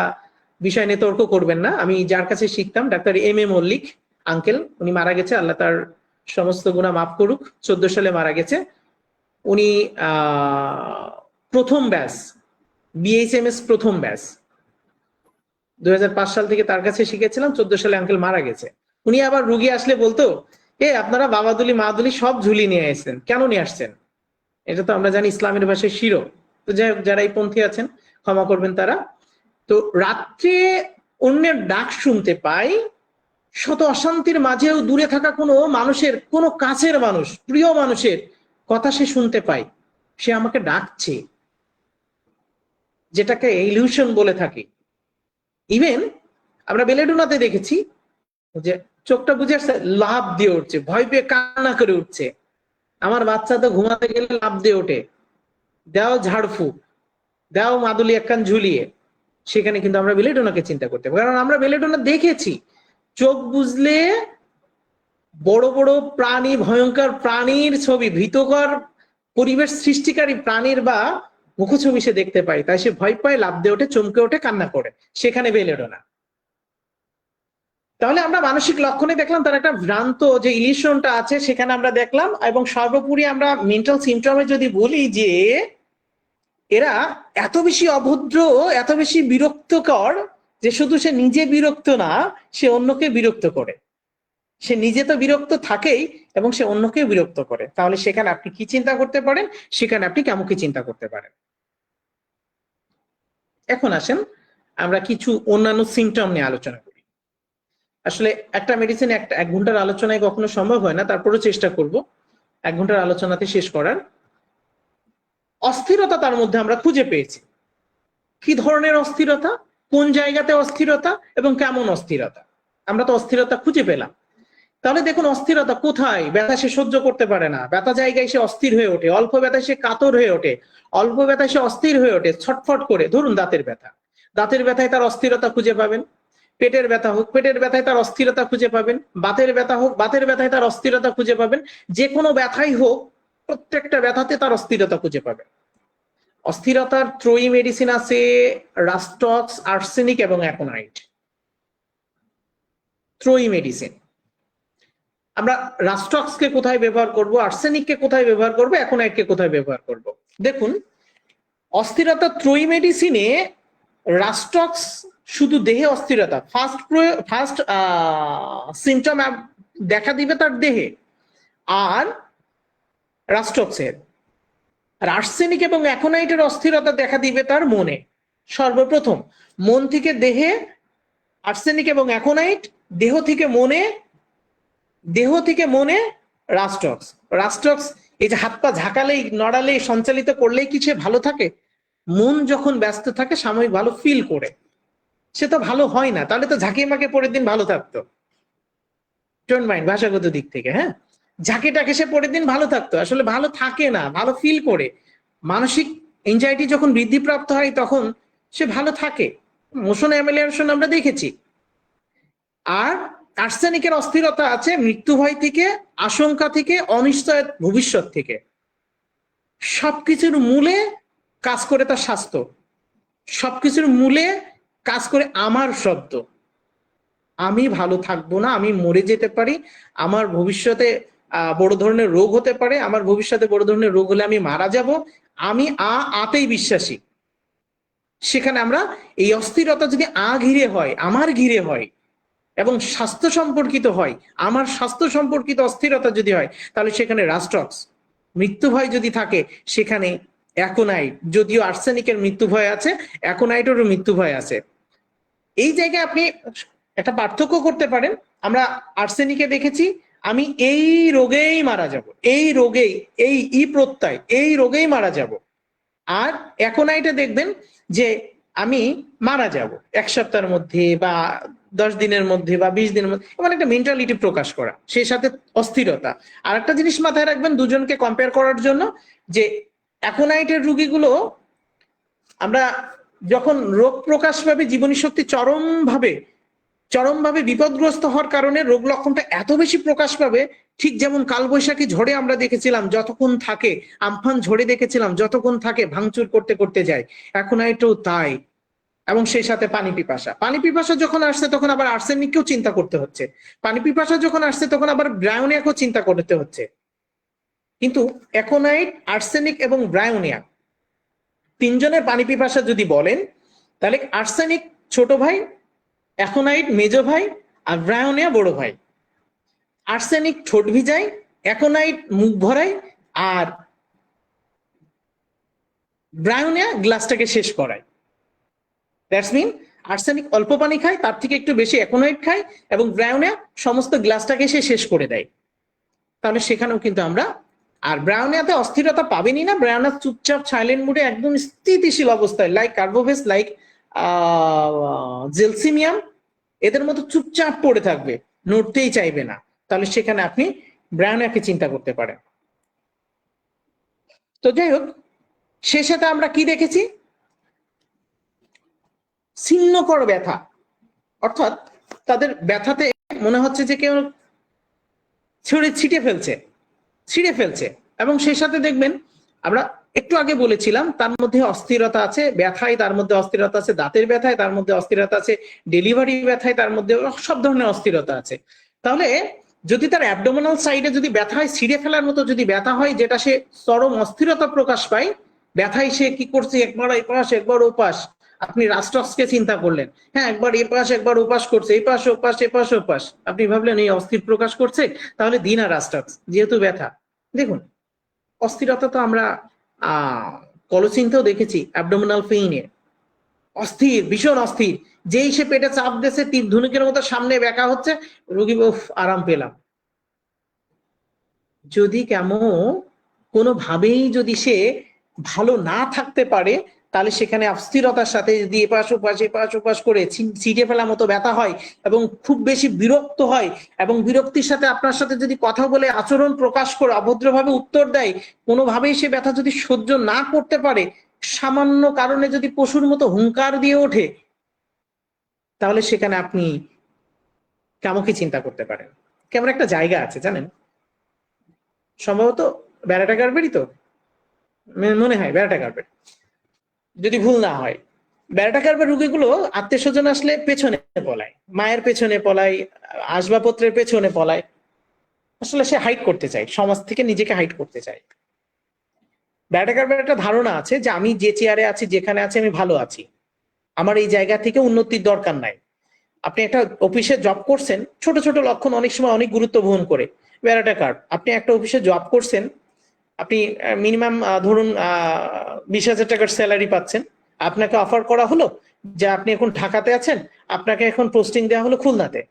বিষয় নিয়ে তর্ক করবেন না। আমি যার কাছে শিখতাম, doctor M A Mallick uncle, উনি মারা গেছে, আল্লাহ তার সমস্ত গুনাহ মাফ করুক, 14 সালে মারা গেছে। উনি প্রথম ব্যাচ, বিএইচএমএস প্রথম ব্যাচ, 2005 সাল থেকে তার কাছে শিখেছিলাম, 14 সালে আঙ্কেল মারা গেছে। উনি আবার রুগী আসলে বলতো, আপনারা বাবাদুলি মাদুলি সব ঝুলি নিয়ে আসছেন, কেন নিয়ে আসছেন? এটা তো আমরা জানি ইসলামের ভাষায় শিরক, তো যাই হোক, যারা এই পন্থী আছেন ক্ষমা করবেন তারা। তো রাত্রে অন্যের ডাক শুনতে পাই, শত অশান্তির মাঝেও দূরে থাকা কোনো মানুষের, কোনো কাছের মানুষ, প্রিয় মানুষের কথা সে শুনতে পায়, সে আমাকে ডাকছে, যেটাকে ইলিউশন বলে থাকি। ইভেন আমরা বেলেডোনাতে দেখেছি যে চোখটা বুঝে আসছে, লাফ দিয়ে উঠছে, ভয় পেয়ে কান্না করে উঠছে। আমার বাচ্চা তো ঘুমাতে গেলে লাফ দিয়ে ওঠে, দাও ঝাড়ফুঁক, দাও মাদুলি একখান ঝুলিয়ে। সেখানে কিন্তু আমরা বেলেডোনাকে চিন্তা করতে পারি, কারণ আমরা বেলেডোনা দেখেছি। চোখ বুঝলে বড় বড় প্রাণী, ভয়ঙ্কর প্রাণীর ছবি, ভীতকর পরিবেশ সৃষ্টিকারী প্রাণীর বা মুখছবি সে দেখতে পায়, তাই সে ভয় পায়, লাফ দিয়ে ওঠে, চমকে ওঠে, কান্না করে। সেখানে বেলেডোনা। তাহলে আমরা মানসিক লক্ষণে দেখলাম তার একটা ভ্রান্ত যে ইলিউশনটা আছে, সেখানে আমরা দেখলাম। এবং সর্বোপরি আমরা মেন্টাল সিমটমে যদি বলি যে এরা এত বেশি অভদ্র, এত বেশি বিরক্তকর, যে শুধু সে নিজে বিরক্ত না, সে অন্যকে বিরক্ত করে। সে নিজে তো বিরক্ত থাকেই এবং সে অন্যকে বিরক্ত করে। তাহলে সেখানে আপনি কি চিন্তা করতে পারেন, সেখানে আপনি কেমন কি চিন্তা করতে পারেন। এখন আসেন আমরা কিছু অন্যান্য সিমটম নিয়ে আলোচনা করি। আসলে একটা মেডিসিন এক ঘন্টার আলোচনায় কখনো সম্ভব হয় না, তারপরেও চেষ্টা করব 1 ঘন্টার আলোচনাতে শেষ করার। অস্থিরতা তার মধ্যে আমরা খুঁজে পেয়েছি। কি ধরনের অস্থিরতা, কোন জায়গাতে অস্থিরতা এবং কেমন অস্থিরতা, আমরা তো অস্থিরতা খুঁজে পেলাম। তাহলে দেখুন অস্থিরতা কোথায়। ব্যথা সে সহ্য করতে পারে না, ব্যথা জায়গায় সে অস্থির হয়ে ওঠে, অল্প ব্যথায় সে কাতর হয়ে ওঠে, অল্প ব্যথায় সে অস্থির হয়ে ওঠে, ছটফট করে। ধরুন দাঁতের ব্যথা, দাঁতের ব্যথায় তার অস্থিরতা খুঁজে পাবেন। পেটের ব্যথা হোক, পেটের ব্যথায় তার অস্থিরতা খুঁজে পাবেন। বাতের ব্যথা হোক, বাতের ব্যথায় তার অস্থিরতা খুঁজে পাবেন। যে কোনো ব্যথাই হোক, প্রত্যেকটা ব্যথাতে তার অস্থিরতা খুঁজে পাবেন। অস্থিরতার ত্রয়ী মেডিসিন আছে, রাস্টক্স, আর্সেনিক এবং অ্যাকোনাইট। ত্রয়ী মেডিসিন। আমরা রাস্টক্সকে কোথায় ব্যবহার করব, আর্সেনিককে কোথায় ব্যবহার করব, অ্যাকোনাইটকে কোথায় ব্যবহার করব। দেখুন অস্থিরতা ত্রয়ী মেডিসিনে রাস্টক্স শুধু দেহে অস্থিরতা, ফার্স্ট সিমটম দেখা দিবে তার দেহে, আর রাস্টক্সের। আর আর্সেনিক এবং অ্যাকোনাইটের অস্থিরতা দেখা দিবে তার মনে। সর্বপ্রথম মন থেকে দেহে আর্সেনিক এবং অ্যাকোনাইট, দেহ থেকে মনে, দেহ থেকে মনে রাস্টক্স। রাস্টক্স এই যে হাত পা ঝাঁকালেই, নড়ালেই, সঞ্চালিত করলেই কি সে ভালো থাকে? মন যখন ব্যস্ত থাকে সাময়িক ভালো ফিল করে, সে তো ভালো হয় না। তাহলে তো ঝাঁকিয়ে মাকে পরের দিন ভালো থাকতো, ডোন্ট মাইন্ড ভাষাগত দিক থেকে, হ্যাঁ, ঝাঁকে টাকে সে পরের দিন ভালো থাকতো, আসলে ভালো থাকে না, ভালো ফিল করে। মানসিক এনজাইটি যখন বৃদ্ধিপ্রাপ্ত হয় তখন সে ভালো থাকে। মোশন অ্যামেলিয়ারেশন আমরা দেখেছি। আর আর্সেনিকের অস্থিরতা আছে মৃত্যু ভয় থেকে, আশঙ্কা থেকে, অনিশ্চয় ভবিষ্যৎ থেকে। সবকিছুর মূলে কাজ করে তার স্বাস্থ্য, সবকিছুর মূলে কাজ করে আমার শব্দ। আমি ভালো থাকবো না, আমি মরে যেতে পারি, আমার ভবিষ্যতে বড় ধরনের রোগ হতে পারে, আমার ভবিষ্যতে বড় ধরনের রোগ হলে আমি মারা যাব, আমি আতেই বিশ্বাসী। সেখানে আমরা এই অস্থিরতা যদি ঘিরে হয়, আমার ঘিরে হয় এবং স্বাস্থ্য সম্পর্কিত হয়, আমার স্বাস্থ্য সম্পর্কিত অস্থিরতা যদি হয়, তাহলে সেখানে রাস্টক্স। মৃত্যু ভয় যদি থাকে সেখানে অ্যাকোনাইট। যদিও আর্সেনিকের মৃত্যু ভয় আছে, অ্যাকোনাইটেরও মৃত্যু ভয় আছে। এই জায়গায় আপনি একটা পার্থক্য করতে পারেন। আমরা আর্সেনিকে দেখেছি আমি এই রোগেই মারা যাব, এই রোগেই, এই প্রত্যয়, এই রোগেই মারা যাব। আর অ্যাকোনাইটে দেখবেন যে আমি মারা যাব 1 সপ্তাহের মধ্যে বা 10 দিনের মধ্যে বা 20 দিনের মধ্যে, এমন একটা মেন্টালিটি প্রকাশ করা, সেই সাথে অস্থিরতা। আর একটা জিনিস মাথায় রাখবেন দুজনকে কম্পেয়ার করার জন্য, যে অ্যাকোনাইটের রোগীগুলো আমরা যখন রোগ প্রকাশ পাবে, জীবনী শক্তি চরমভাবে বিপদগ্রস্ত হওয়ার কারণে রোগ লক্ষণটা এত বেশি প্রকাশ পাবে, ঠিক যেমন কালবৈশাখী ঝড়ে আমরা দেখেছিলাম যতক্ষণ থাকে, আমফান ঝড়ে দেখেছিলাম যতক্ষণ থাকে ভাঙচুর করতে করতে যায়, এখন এটাও তাই। এবং সেই সাথে পানি পিপাসা যখন আসছে তখন আবার আর্সেনিককেও চিন্তা করতে হচ্ছে, পানি পিপাসা যখন আসছে তখন আবার ব্রায়োনিয়াকেও চিন্তা করতে হচ্ছে। কিন্তু অ্যাকোনাইট, আর্সেনিক এবং ব্রায়োনিয়া তিনজনের পানি পিপাসা যদি বলেন, তাহলে আর্সেনিক ছোট ভাই, অ্যাকোনাইট মেজো ভাই, আর ব্রায়োনিয়া বড় ভাই। আর্সেনিক ঠোঁট ভিজায়, অ্যাকোনাইট মুখ ভরায়, আর ব্রায়োনিয়া গ্লাসটাকে শেষ করায়। দ্যাটস মিন আর্সেনিক অল্প পানি খায়, তার থেকে একটু বেশি অ্যাকোনাইট খায়, এবং ব্রায়োনিয়া সমস্ত গ্লাসটাকে সে শেষ করে দেয়। তাহলে সেখানেও কিন্তু আমরা, আর ব্রায়োনিয়াতে অস্থিরতা পাবেনই না। ব্রায়োনিয়া চুপচাপ সাইলেন্ট মুডে একদম স্থিতিশীল অবস্থায়, লাইক কার্বোভেস, লাইক জেলসিমিয়াম, এদের মতো চুপচাপ পড়ে থাকবে, নড়তেই চাইবে না। তাহলে সেখানে আপনি ব্রায়োনিয়াকে চিন্তা করতে পারেন। তো যাই হোক, শেষেতে আমরা কি দেখেছি? ছিন্নকর ব্যথা, অর্থাৎ তাদের ব্যথাতে মনে হচ্ছে যে কেউ ছিঁড়ে ফেলছে, এবং সেই সাথে দেখবেন আমরা একটু আগে বলেছিলাম তার মধ্যে অস্থিরতা আছে, ব্যথায় তার মধ্যে অস্থিরতা আছে, দাঁতের ব্যথায় তার মধ্যে অস্থিরতা আছে, ডেলিভারি ব্যথায় তার মধ্যে সব ধরনের অস্থিরতা আছে। তাহলে যদি তার অ্যাবডোমিনাল সাইডে যদি ব্যথায় ছিঁড়ে ফেলার মতো যদি ব্যথা হয়, যেটা সে চরম অস্থিরতা প্রকাশ পায়, ব্যথায় সে কি করছে, একবার এপাশ একবার ওপাশ, আপনি রাস্টক্সকে চিন্তা করলেন, হ্যাঁ, একবার এপাশ একবার ওপাশ করছে, এপাশ ওপাশ এপাশ ওপাশ, আপনি ভাবলেন এই অস্থির প্রকাশ করছে, তাহলে দিন আর রাস্টক্স, যেহেতু ব্যথা। দেখুন, অস্থিরতা তো আমরা কলচিন্তেও দেখেছি, অ্যাবডোমিনাল পেইনে অস্থির, ভীষণ অস্থির, যেই সে পেটে চাপ দিয়েছে, তীর ধনুকের মতো সামনে ব্যাকা হচ্ছে, রোগী আরাম পেলাম। যদি কোনোভাবেই যদি সে ভালো না থাকতে পারে, তাহলে সেখানে অস্থিরতার সাথে যদি এপাশ ওপাশ করে ছিঁড়ে ফেলার মতো ব্যথা হয়, এবং খুব বেশি বিরক্ত হয়, এবং বিরক্তির সাথে আপনার সাথে যদি কথা বলে আচরণ প্রকাশ করে অভদ্রভাবে উত্তর দেয়, কোনোভাবেই সে ব্যথা যদি সহ্য না করতে পারে, সামান্য কারণে যদি পশুর মতো হুঙ্কার দিয়ে ওঠে, তাহলে সেখানে আপনি কেমনকি চিন্তা করতে পারেন। কেমন একটা জায়গা আছে জানেন, সম্ভবত ব্যারাটা কার্পেটই তো মনে হয়, ব্যারাটা কার্পেট যদি ভুল না হয়। ব্যারাটা কার্পেট রোগীগুলো আত্মীয় স্বজন আসলে পেছনে পলায়, মায়ের পেছনে পলায়, আসবাবপত্রের পেছনে পলায়, আসলে সে হাইড করতে চায়, সমাজ থেকে নিজেকে হাইড করতে চায়। ব্যারাটা কার্পেট একটা ধারণা আছে যে আমি যে চেয়ারে আছি, যেখানে আছি, আমি ভালো আছি, আমার এই জায়গা থেকে উন্নতির দরকার নাই। আপনি একটা অফিসে জব করছেন, ছোট ছোট লক্ষণ অনেক সময় অনেক গুরুত্ব বহন করে। ব্যারাটা কার্ড, আপনি একটা অফিসে জব করছেন, আপনি মিনিমাম ধরুন 20,000 টাকার স্যালারি পাচ্ছেন, আপনাকে অফার করা হলো যে আপনি এখন ঢাকাতে আছেন, আপনাকে এখন পোস্টিং দেওয়া হলো খুলনাতে,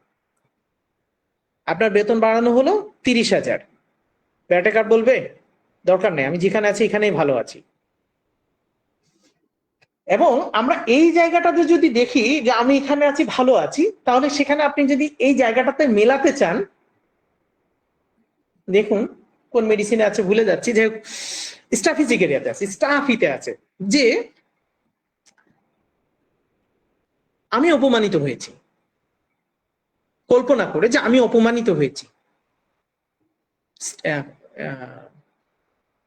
আপনার বেতন বাড়ানো হলো 30,000। ব্যারাটা কার্ড বলবে দরকার নেই, আমি যেখানে আছি এখানেই ভালো আছি। এবং আমরা এই জায়গাটাতে যদি দেখি যে আমি এখানে আছি, ভালো আছি, তাহলে সেখানে আপনি যদি এই জায়গাটাতে মেলাতে চান, দেখুন কোন মেডিসিনে আছে ভুলে যাচ্ছি, যে স্টাফিজিক এরিয়াতে আছে, স্টাফিতে আছে, যে আমি অপমানিত হয়েছি, কল্পনা করে যে আমি অপমানিত হয়েছি।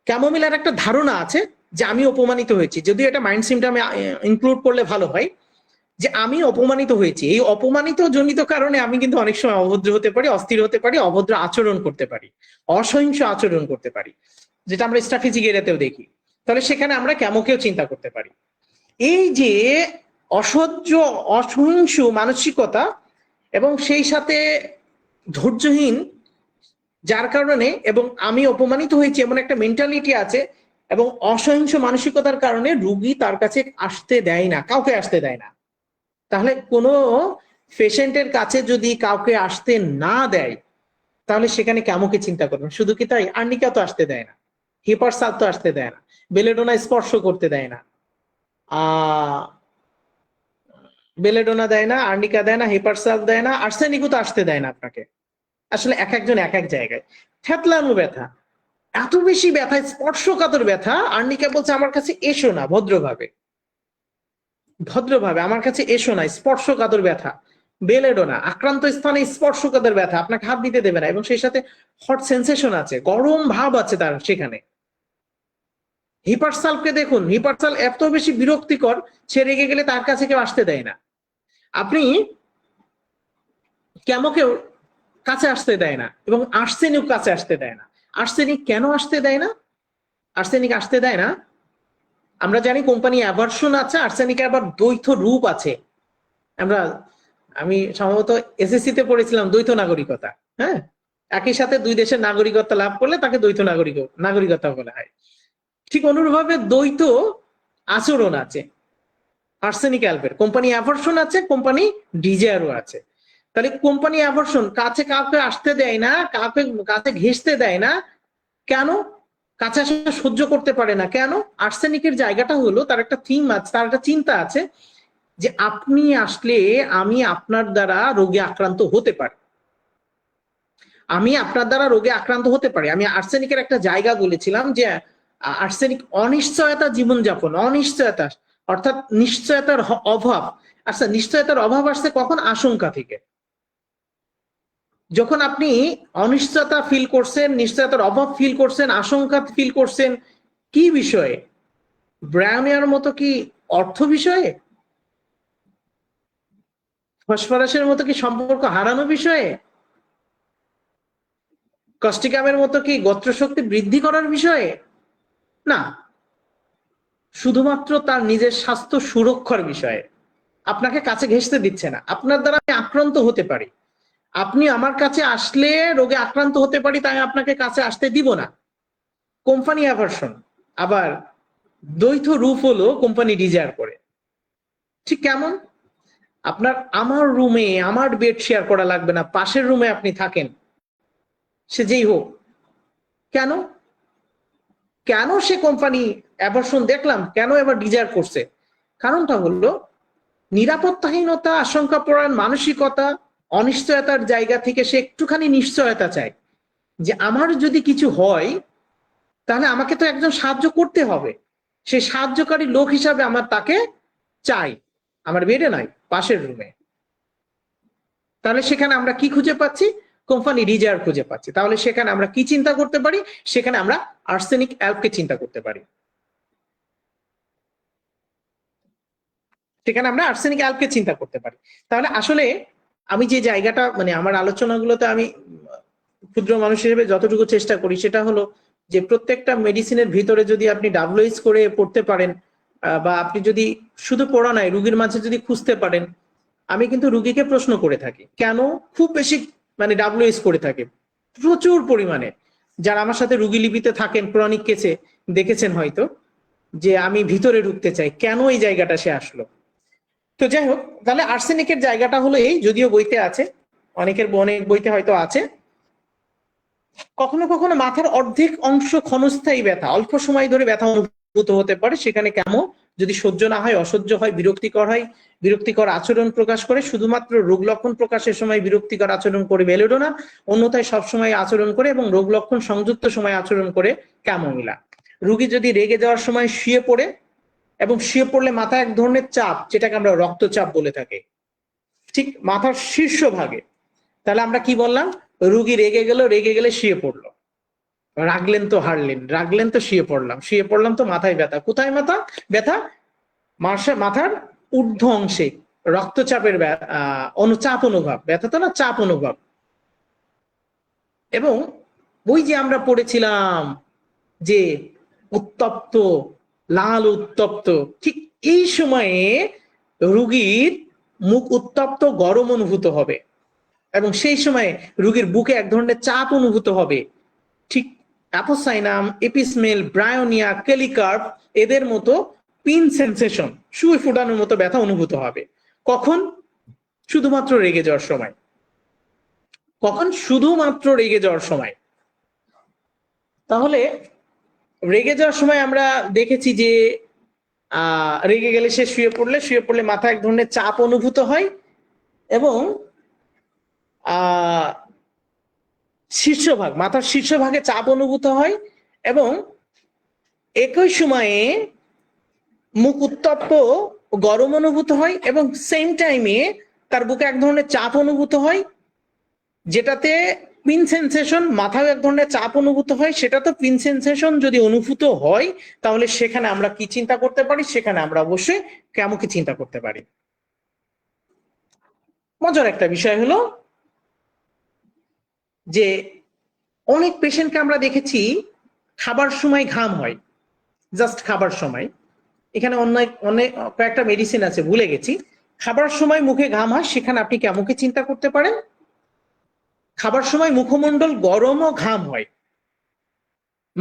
ক্যামোমিলার একটা ধারণা আছে যে আমি অপমানিত হয়েছি, যদিও এটা মাইন্ড সিমটমে ইনক্লুড করলে ভালো হয়, যে আমি অপমানিত হয়েছি, এই অপমানিত জনিত কারণে আমি কিন্তু অনেক সময় অভদ্র হতে পারি, অস্থির হতে পারি, অভদ্র আচরণ করতে পারি, অসহিংস আচরণ করতে পারি, যেটা আমরা স্ট্র্যাটেজিক এরিয়াতেও দেখি। তাহলে সেখানে আমরা ক্যামোকেও চিন্তা করতে পারি। এই যে অসহিংস মানসিকতা এবং সেই সাথে ধৈর্যহীন, যার কারণে, এবং আমি অপমানিত হয়েছি এমন একটা মেন্টালিটি আছে, এবং অসহিংস মানসিকতার কারণে রুগী তার কাছে আসতে দেয় না, কাউকে আসতে দেয় না। তাহলে কোনো পেশেন্টের কাছে যদি কাউকে আসতে না দেয়, তাহলে সেখানে ক্যামোকে চিন্তা করবেন। শুধু কি তাই, আর্নিকা তো আসতে দেয় না, হিপারসাল তো আসতে দেয় না, বেলেডোনা স্পর্শ করতে দেয় না, বেলেডোনা দেয় না, আর্নিকা দেয় না, হিপারসাল দেয় না, আর্সেনিকও তো আসতে দেয় না আপনাকে। আসলে এক একজন এক এক জায়গায়। থ্যাতলানো ব্যথা, এত বেশি ব্যথা, স্পর্শকাতর ব্যথা, আর্নিকা বলছে আমার কাছে এসো না, ভদ্রভাবে আমার কাছে এসো না, স্পর্শকাতর ব্যথা। বেলেডোনা, আক্রান্ত স্থানে স্পর্শকাতর ব্যথা, আপনাকে হাত দিতে দেবে না, এবং সেই সাথে হট সেন্সেশন আছে, গরম ভাব আছে তার সেখানে। হিপারসালকে দেখুন, হিপারসাল এত বেশি বিরক্তিকর, সে রেগে গেলে তার কাছে কেউ আসতে দেয় না। আপনি কেমোকেও কাছে আসতে দেয় না, এবং আর্সেনিক কাছে আসতে দেয় না। আর্সেনিক কেন আসতে দেয় না? আর্সেনিক আসতে দেয় না, আমরা জানি কোম্পানি অ্যাভারশন আছে, আর্সেনিকের আবার দ্বৈত রূপ আছে। আমি সম্ভবত এসএসসি তে পড়েছিলাম দ্বৈত নাগরিকতা। হ্যাঁ, একই সাথে দুই দেশের নাগরিকত্ব লাভ করলে তাকে দ্বৈত নাগরিকতা বলা হয়। ঠিক অনুরূপভাবে দ্বৈত আচরণ আছে আর্সেনিক অ্যালপের, কোম্পানি অ্যাভারশন আছে, কোম্পানি ডিজায়ারও আছে। তাহলে কোম্পানি অ্যাভারশন কাছে কাউকে আসতে দেয় না, কাউকে কাছে ঘেঁষতে দেয় না। কেন? কাছে আসা সহ্য করতে পারে না। কেন? আর্সেনিকের জায়গাটা হলো তার একটা থিম আছে, তার একটা চিন্তা আছে যে আপনি আসলে আমি আপনার দ্বারা রোগে আক্রান্ত হতে পারি, আমি আপনার দ্বারা রোগে আক্রান্ত হতে পারি। আমি আর্সেনিকের একটা জায়গা বলেছিলাম যে আর্সেনিক অনিশ্চয়তা জীবনযাপন, অনিশ্চয়তা অর্থাৎ নিশ্চয়তার অভাব। আচ্ছা, নিশ্চয়তার অভাব আসছে কখন? আশঙ্কা থেকে। যখন আপনি অনিশ্চয়তা ফিল করছেন, নিশ্চয়তার অভাব ফিল করছেন, আশঙ্কা ফিল করছেন, কি বিষয়ে? ব্রায়ানিয়ার মতো কি অর্থ বিষয়ে? ফসফরাসের মতো কি সম্পর্ক হারানো বিষয়ে? কস্টিকামের মতো কি গোত্রশক্তি বৃদ্ধি করার বিষয়ে? না, শুধুমাত্র তার নিজের স্বাস্থ্য সুরক্ষার বিষয়ে। আপনাকে কাছে ঘেঁষতে দিচ্ছে না, আপনার দ্বারা আমি আক্রান্ত হতে পারি, আপনি আমার কাছে আসলে রোগে আক্রান্ত হতে পারি, তাই আপনাকে কাছে আসতে দিব না। Company aversion. আবার দ্বৈত রূপ হলো কোম্পানি ডিজায়ার করে। ঠিক কেমন? আপনার আমার রুমে আমার বেড শেয়ার করা লাগবে না, পাশের রুমে আপনি থাকেন, সে যেই হোক। কেন? কেন সে কোম্পানি অ্যাভারশন দেখলাম, কেন এবার ডিজায়ার করছে? কারণটা হলো নিরাপত্তাহীনতা, আশঙ্কা পরায়ণ মানসিকতা, অনিশ্চয়তার জায়গা থেকে সে একটুখানি নিশ্চয়তা চায় যে আমার যদি কিছু হয় তাহলে আমাকে তো একজন সাহায্য করতে হবে, সেই সাহায্যকারী লোক হিসাবে আমার তাকে চাই, আমার বেডে নাই, পাশের রুমে। তাহলে সেখানে আমরা কি খুঁজে পাচ্ছি? কোম্পানি ডিজায়ার খুঁজে পাচ্ছি। তাহলে সেখানে আমরা কি চিন্তা করতে পারি? সেখানে আমরা আর্সেনিক অ্যালপকে চিন্তা করতে পারি, সেখানে আমরা আর্সেনিক অ্যালপকে চিন্তা করতে পারি। তাহলে আসলে আমি যে জায়গাটা মানে আমার আলোচনাগুলোতে আমি ক্ষুদ্র মানুষ হিসেবে যতটুকু চেষ্টা করি সেটা হলো যে প্রত্যেকটা মেডিসিনের ভিতরে যদি আপনি ডাব্লিউএইচ করে পড়তে পারেন, বা আপনি যদি শুধু পড়া নাই রুগীর মাঝে যদি খুঁজতে পারেন। আমি কিন্তু রুগীকে প্রশ্ন করে থাকি, কেন খুব বেশি মানে ডাব্লিউএইচ করে থাকে প্রচুর পরিমাণে। যারা আমার সাথে রুগী লিপিতে থাকেন, ক্রনিক কেসে দেখেছেন হয়তো যে আমি ভিতরে ঢুকতে চাই, কেন এই জায়গাটা সে আসলো। তো যাই হোক, তাহলে আর্সেনিকের জায়গাটা হলো এই, যদিও বইতে আছে, অনেক বইতে হয়তো আছে। কখনো কখনো মাথার অর্ধেক অংশ ক্ষণস্থায়ী ব্যথা, অল্প সময় ধরে ব্যথা অনুভূত হতে পারে। সেখানে কেমন? যদি সহ্য না হয়, অসহ্য হয়, বিরক্তিকর হয়, বিরক্তিকর আচরণ প্রকাশ করে, শুধুমাত্র রোগ লক্ষণ প্রকাশের সময় বিরক্তিকর আচরণ করে বেলোডোনা, অন্যথায় সবসময় আচরণ করে এবং রোগ লক্ষণ সংযুক্ত সময় আচরণ করে ক্যামোমিলা। রুগী যদি রেগে যাওয়ার সময় শুয়ে পড়ে, এবং শুয়ে পড়লে মাথায় এক ধরনের চাপ, যেটাকে আমরা রক্তচাপ বলে থাকি, ঠিক মাথার শীর্ষভাগে, তাহলে আমরা কি বললাম? রুগী রেগে গেলে শুয়ে পড়লো, রাগলেন তো হারলেন, রাগলেন তো শুয়ে পড়লাম, শুয়ে পড়লাম তো মাথায় ব্যথা। কোথায় ব্যথা? মাথার ঊর্ধ্ব অংশে রক্তচাপের চাপ অনুভব, ব্যথা তো না, চাপ অনুভব। এবং ওই যে আমরা পড়েছিলাম যে উত্তপ্ত, লাল উত্তপ্ত, ঠিক এই সময়ে রুগীর মুখ উত্তপ্ত গরম অনুভূত হবে, এবং সেই সময় রুগীর বুকে এক ধরনের চাপ অনুভূত হবে। ঠিক অ্যাপোসাইনাম, এপিসমেল, ব্রায়োনিয়া, কেলিকার্প এদের মতো পিন সেন্সেশন, সুই ফুটানোর মতো ব্যথা অনুভূত হবে। কখন? শুধুমাত্র রেগে যাওয়ার সময়। কখন? শুধুমাত্র রেগে যাওয়ার সময়। তাহলে রেগে যাওয়ার সময় আমরা দেখেছি যে রেগে গেলে সে শুয়ে পড়লে মাথায় এক ধরনের চাপ অনুভূত হয়, এবং শীর্ষভাগ, মাথার শীর্ষভাগে চাপ অনুভূত হয়, এবং একই সময়ে মুখ উত্তপ্ত গরম অনুভূত হয়, এবং সেম টাইমে তার বুকে এক ধরনের চাপ অনুভূত হয়, যেটাতে পিন সেন্সেশন, মাথায় এক ধরনের চাপ অনুভূত হয়। সেটা তো পিন সেন্সেশন যদি অনুভূত হয়, তাহলে সেখানে আমরা কি চিন্তা করতে পারি? সেখানে আমরা অবশ্যই কেমনকি চিন্তা করতে পারি। মজার একটা বিষয় হলো যে অনেক পেশেন্টকে আমরা দেখেছি খাবার সময় ঘাম হয়, জাস্ট খাবার সময়। এখানে অনেক কয়েকটা মেডিসিন আছে, ভুলে গেছি। খাবার সময় মুখে ঘাম হয়, সেখানে আপনি কেমনকি চিন্তা করতে পারেন? খাবার সময় মুখমণ্ডল গরম ও ঘাম হয়,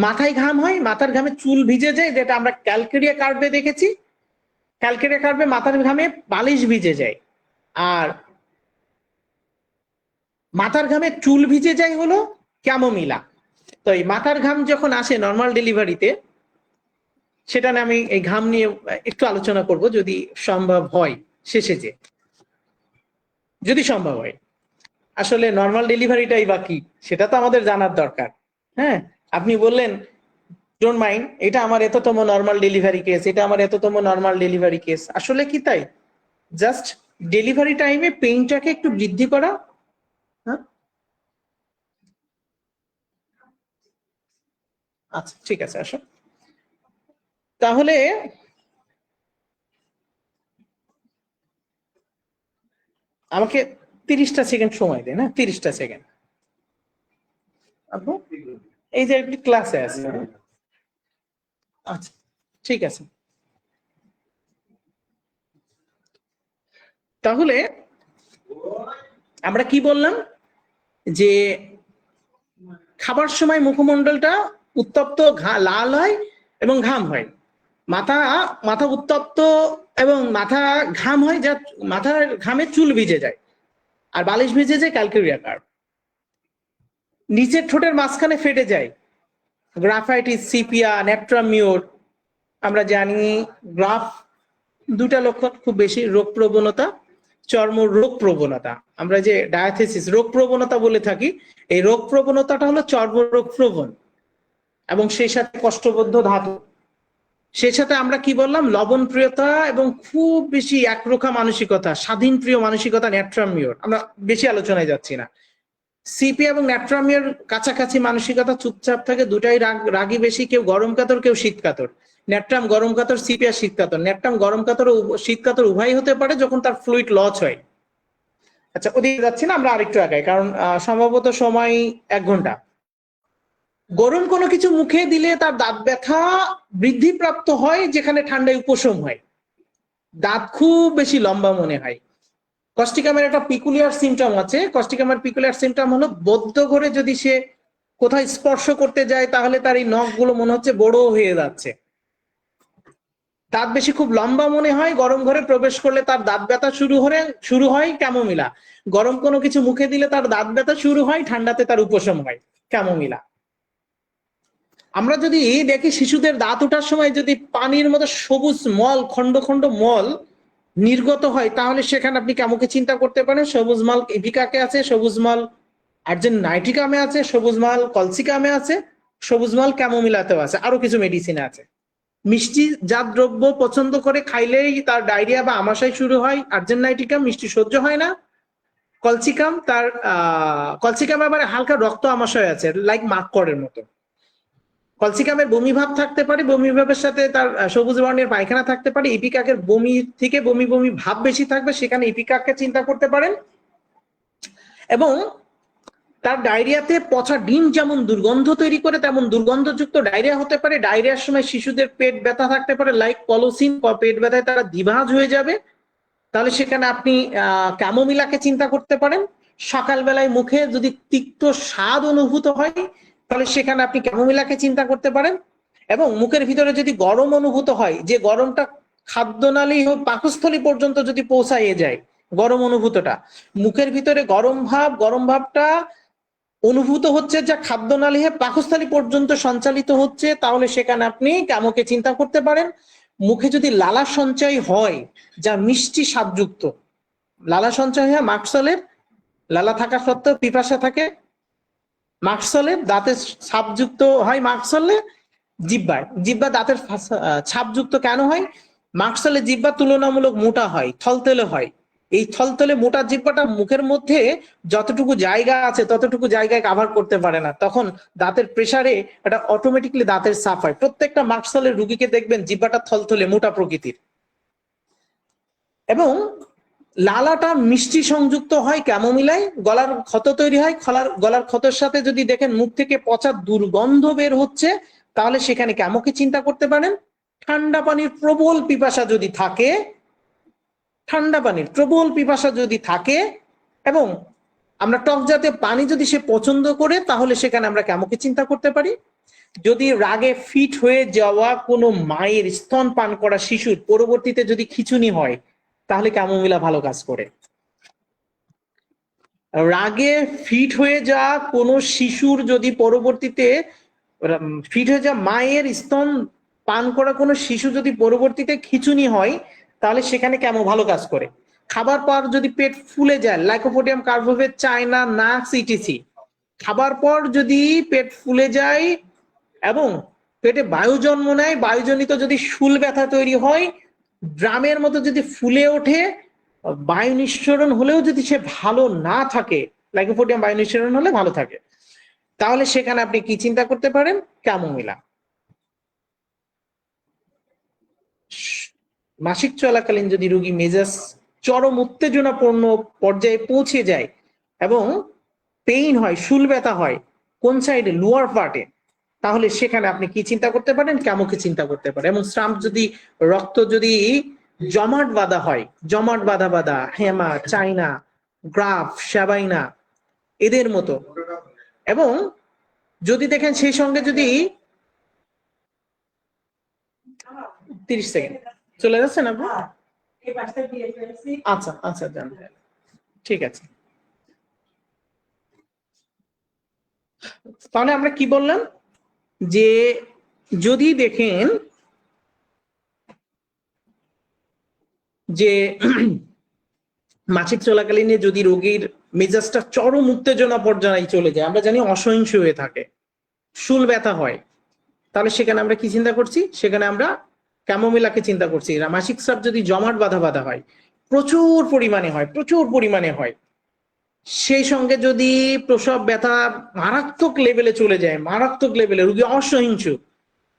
মাথায় ঘাম হয়, মাথার ঘামে চুল ভিজে যায়, যেটা আমরা ক্যালকেরিয়া কার্ভে দেখেছি। ক্যালকেরিয়া কার্ভে মাথার ঘামে বালিশ ভিজে যায়। আর মাথার ঘামে চুল ভিজে যায় হলো ক্যামোমিলা। তো এই মাথার ঘাম যখন আসে নর্মাল ডেলিভারিতে, সেটা নিয়ে আমি এই ঘাম নিয়ে একটু আলোচনা করব যদি সম্ভব হয় শেষে, যে যদি সম্ভব হয়। আসলে নর্মাল ডেলিভারিটাই বাকি, সেটা তো আমাদের জানার দরকার। হ্যাঁ, আপনি বললেন ডোন্ট মাইন্ড, এটা আমার এততম নর্মাল ডেলিভারি কেস, এটা আমার এততম নর্মাল ডেলিভারি কেস। আসলে কি তাই? জাস্ট ডেলিভারি টাইমে পেইনটাকে একটু বৃদ্ধি করা। হ্যাঁ, আচ্ছা ঠিক আছে, আসো তাহলে। আমাকে 30টা সেকেন্ড সময় দেন, হ্যাঁ 30টা সেকেন্ড। আপু এই যে একটি ক্লাসে আছে। আচ্ছা ঠিক আছে, তাহলে আমরা কি বললাম, যে খাবার সময় মুখমণ্ডলটা উত্তপ্ত, লাল হয় এবং ঘাম হয়। মাথা মাথা উত্তপ্ত এবং মাথা ঘাম হয়, যা মাথার ঘামে চুল ভিজে যায়, আর বালিশ ভিজে যায় ক্যালকেরিয়া কার্ভ। নিচের ঠোঁটের মাঝখানে ফেটে যায়, গ্রাফাইটিস, সিপিয়া, নেপ্ট্রামিওর। আমরা জানি গ্রাফ দুটা লক্ষণ খুব বেশি, রোগ প্রবণতা, চর্ম রোগ প্রবণতা। আমরা যে ডায়াথেসিস রোগ প্রবণতা বলে থাকি, এই রোগ প্রবণতাটা হলো চর্মরোগ প্রবণ, এবং সেই সাথে কষ্টবদ্ধ ধাতু। সেই সাথে আমরা কি বললাম, লবণ প্রিয়তা এবং খুব বেশি একরোখা মানসিকতা, স্বাধীন প্রিয় মানসিকতা, নেট্রামিওর। আমরা বেশি আলোচনায় যাচ্ছি না। সিপি এবং নেট্রামিওর কাছাকাছি মানসিকতা, চুপচাপ থাকে, দুটাই রাগী বেশি, কেউ গরম কাতর কেউ শীত কাতর। নেট্রাম গরম কাতর, সিপিয়া শীত কাতর। নেট্রাম গরম কাতর ও শীত কাতর উভয় হতে পারে যখন তার ফ্লুইড লস হয়। আচ্ছা ওদিকে যাচ্ছি না, আমরা আরেকটু আগাই, কারণ সম্ভবত সময় 1 ঘন্টা। গরম কোনো কিছু মুখে দিলে তার দাঁত ব্যথা বৃদ্ধিপ্রাপ্ত হয়, যেখানে ঠান্ডায় উপশম হয়, দাঁত খুব বেশি লম্বা মনে হয়। কস্টিকামের একটা পিকুলিয়ার সিমটম আছে। কস্টিকামের পিকুলিয়ার সিমটম হলো বদ্ধ ঘরে যদি সে কোথায় স্পর্শ করতে যায়, তাহলে তার এই নখগুলো মনে হচ্ছে বড় হয়ে যাচ্ছে। দাঁত বেশি খুব লম্বা মনে হয়। গরম ঘরে প্রবেশ করলে তার দাঁত ব্যথা শুরু হয় ক্যামোমিলা। গরম কোনো কিছু মুখে দিলে তার দাঁত ব্যথা শুরু হয়, ঠান্ডাতে তার উপশম হয়, ক্যামোমিলা। আমরা যদি দেখি শিশুদের দাঁত ওঠার সময় যদি পানির মতো সবুজ মল, খন্ড খন্ড মল নির্গত হয়, তাহলে সেখানে আপনি কেমনকে চিন্তা করতে পারেন। সবুজ মল ইভিকাকে আছে, সবুজ মল আর্জেন্ট নাইটিকামে আছে, সবুজ মল কলসিকামে আছে, সবুজ মল ক্যামোমিলাতেও আছে, আরো কিছু মেডিসিনে আছে। মিষ্টি জাত দ্রব্য পছন্দ করে, খাইলেই তার ডায়রিয়া বা আমাশয় শুরু হয়। আর্জেন্ট নাইটিকাম মিষ্টি সহ্য হয় না। কলসিকাম কলসিকাম আবার হালকা রক্ত আমাশয় আছে, লাইক মাক্কড়ের মতো। কলসিকামের বমি ভাব থাকতে পারে, বমি ভাবের সাথে তার সবুজ বর্ণের পায়খানা থাকতে পারে। ইপিকাকের বমি থেকে বমি বমি ভাব বেশি থাকবে, সেখানে ইপিকাককে চিন্তা করতে পারেন। এবং তার ডায়রিয়াতে পচা ডিম যেমন দুর্গন্ধ তৈরি করে, তেমন দুর্গন্ধযুক্ত ডায়রিয়া হতে পারে। ডায়রিয়ার সময় শিশুদের পেট ব্যথা থাকতে পারে, লাইক পলোসিন, পেট ব্যথায় তারা দ্বিভাজ হয়ে যাবে। তাহলে সেখানে আপনি ক্যামোমিলাকে চিন্তা করতে পারেন। সকালবেলায় মুখে যদি তিক্ত স্বাদ অনুভূত হয়, তাহলে সেখানে আপনি ক্যামোমিলাকে চিন্তা করতে পারেন। এবং মুখের ভিতরে যদি গরম অনুভূত হয়, যে গরমটা খাদ্যনালী ও পাকস্থলী পর্যন্ত যদি পৌঁছাইয়ে যায়, গরম অনুভূতটা মুখের ভিতরে গরম ভাবটা অনুভূত হচ্ছে, যা খাদ্যনালী পাকস্থলী পর্যন্ত সঞ্চালিত হচ্ছে, তাহলে সেখানে আপনি ক্যামোকে চিন্তা করতে পারেন। মুখে যদি লালা সঞ্চয় হয়, যা মিষ্টি স্বাদযুক্ত, লালা সঞ্চয় হয় মাকসলের, লালা থাকা সত্ত্বেও পিপাসা থাকে মাকসলের, দাঁতের ছাপযুক্ত হয় মাকসলে, জিহ্বা দাঁতের ছাপযুক্ত কেন হয়? মাকসলে জিহ্বা তুলনামূলক মোটা হয়, থলথলে হয়। এই থলথলে মোটা জিহ্বাটা মুখের মধ্যে যতটুকু জায়গা আছে ততটুকু জায়গায় কাভার করতে পারে না, তখন দাঁতের প্রেসারে এটা অটোমেটিকলি দাঁতের সাফ হয়। প্রত্যেকটা মাকসলের রুগীকে দেখবেন জিহ্বাটা থলথলে মোটা প্রকৃতির। এবং লালাটা মিষ্টি সংযুক্ত হয় ক্যামোমিলায়, গলার ক্ষত তৈরি হয়। গলার ক্ষতের সাথে যদি দেখেন মুখ থেকে পচা দুর্গন্ধ বের হচ্ছে, তাহলে সেখানে ক্যামোকে চিন্তা করতে পারেন। ঠান্ডা পানির প্রবল পিপাসা যদি থাকে, এবং আমরা টক জাতীয় পানি যদি সে পছন্দ করে, তাহলে সেখানে আমরা ক্যামোকে চিন্তা করতে পারি। যদি রাগে ফিট হয়ে যাওয়া কোনো মায়ের স্তন পান করা শিশুর পরবর্তীতে যদি খিঁচুনি হয়, তাহলে ক্যামোমিলা ভালো কাজ করে। রাগে ফিট হয়ে যাওয়া কোনো শিশুর যদি পরবর্তীতে ফিট হয়ে যাওয়া মায়ের স্তন পান করা কোনো শিশু যদি পরবর্তীতে খিঁচুনি হয়, তাহলে সেখানে ক্যামো ভালো কাজ করে। খাবার পর যদি পেট ফুলে যায়, লাইকোপোডিয়াম, কার্বোভেট, চায়না, নাক্স, ইটিসি, খাবার পর যদি পেট ফুলে যায় এবং পেটে বায়ু জন্ম নেয়, বায়ুজনিত যদি শুল ব্যথা তৈরি হয়, ড্রামের মতো যদি ফুলে ওঠে, বায়ু নিঃসরণ হলেও যদি সে ভালো না থাকে, লাইকোপোডিয়াম বায়ু নিঃসরণ হলে ভালো থাকে, তাহলে সেখানে আপনি কি চিন্তা করতে পারেন? ক্যামোমিলা। মাসিক চলাকালীন যদি রোগী মেজাজ চরম উত্তেজনাপূর্ণ পর্যায়ে পৌঁছে যায় এবং পেইন হয়, শুল ব্যথা হয় কোন সাইডে? লোয়ার পার্টে, তাহলে সেখানে আপনি কি চিন্তা করতে পারেন? ক্যামোকে চিন্তা করতে পারেন। এবং স্রাম্প যদি, রক্ত যদি জমাট বাঁধা হয়, জমাট বাঁধা বাঁধা, হেমা, চাইনা, গ্রাফ, সাবাইনা এদের মতো, এবং যদি দেখেন সেই সঙ্গে যদি 30 সেকেন্ড চলে যাচ্ছেন আপনি? আচ্ছা আচ্ছা, জান, ঠিক আছে। তাহলে আমরা কি বললাম? যে যদি দেখেন যে মাসিক চলাকালীন যদি রোগীর মেজাজটা চরম উত্তেজনা পর্যায়ে চলে যায়, আমরা জানি অসহিষ্ণু হয়ে থাকে, শুল ব্যথা হয়, তাহলে সেখানে আমরা কি চিন্তা করছি? সেখানে আমরা ক্যামোমিলাকে চিন্তা করছি। মাসিক স্রাব যদি জমাট বাঁধা বাঁধা হয়, প্রচুর পরিমাণে হয়, প্রচুর পরিমাণে হয়, সেই সঙ্গে যদি প্রসব ব্যথা মারাত্মক লেভেলে চলে যায়, মারাত্মক লেভেলে রোগী অসহিষ্ণু,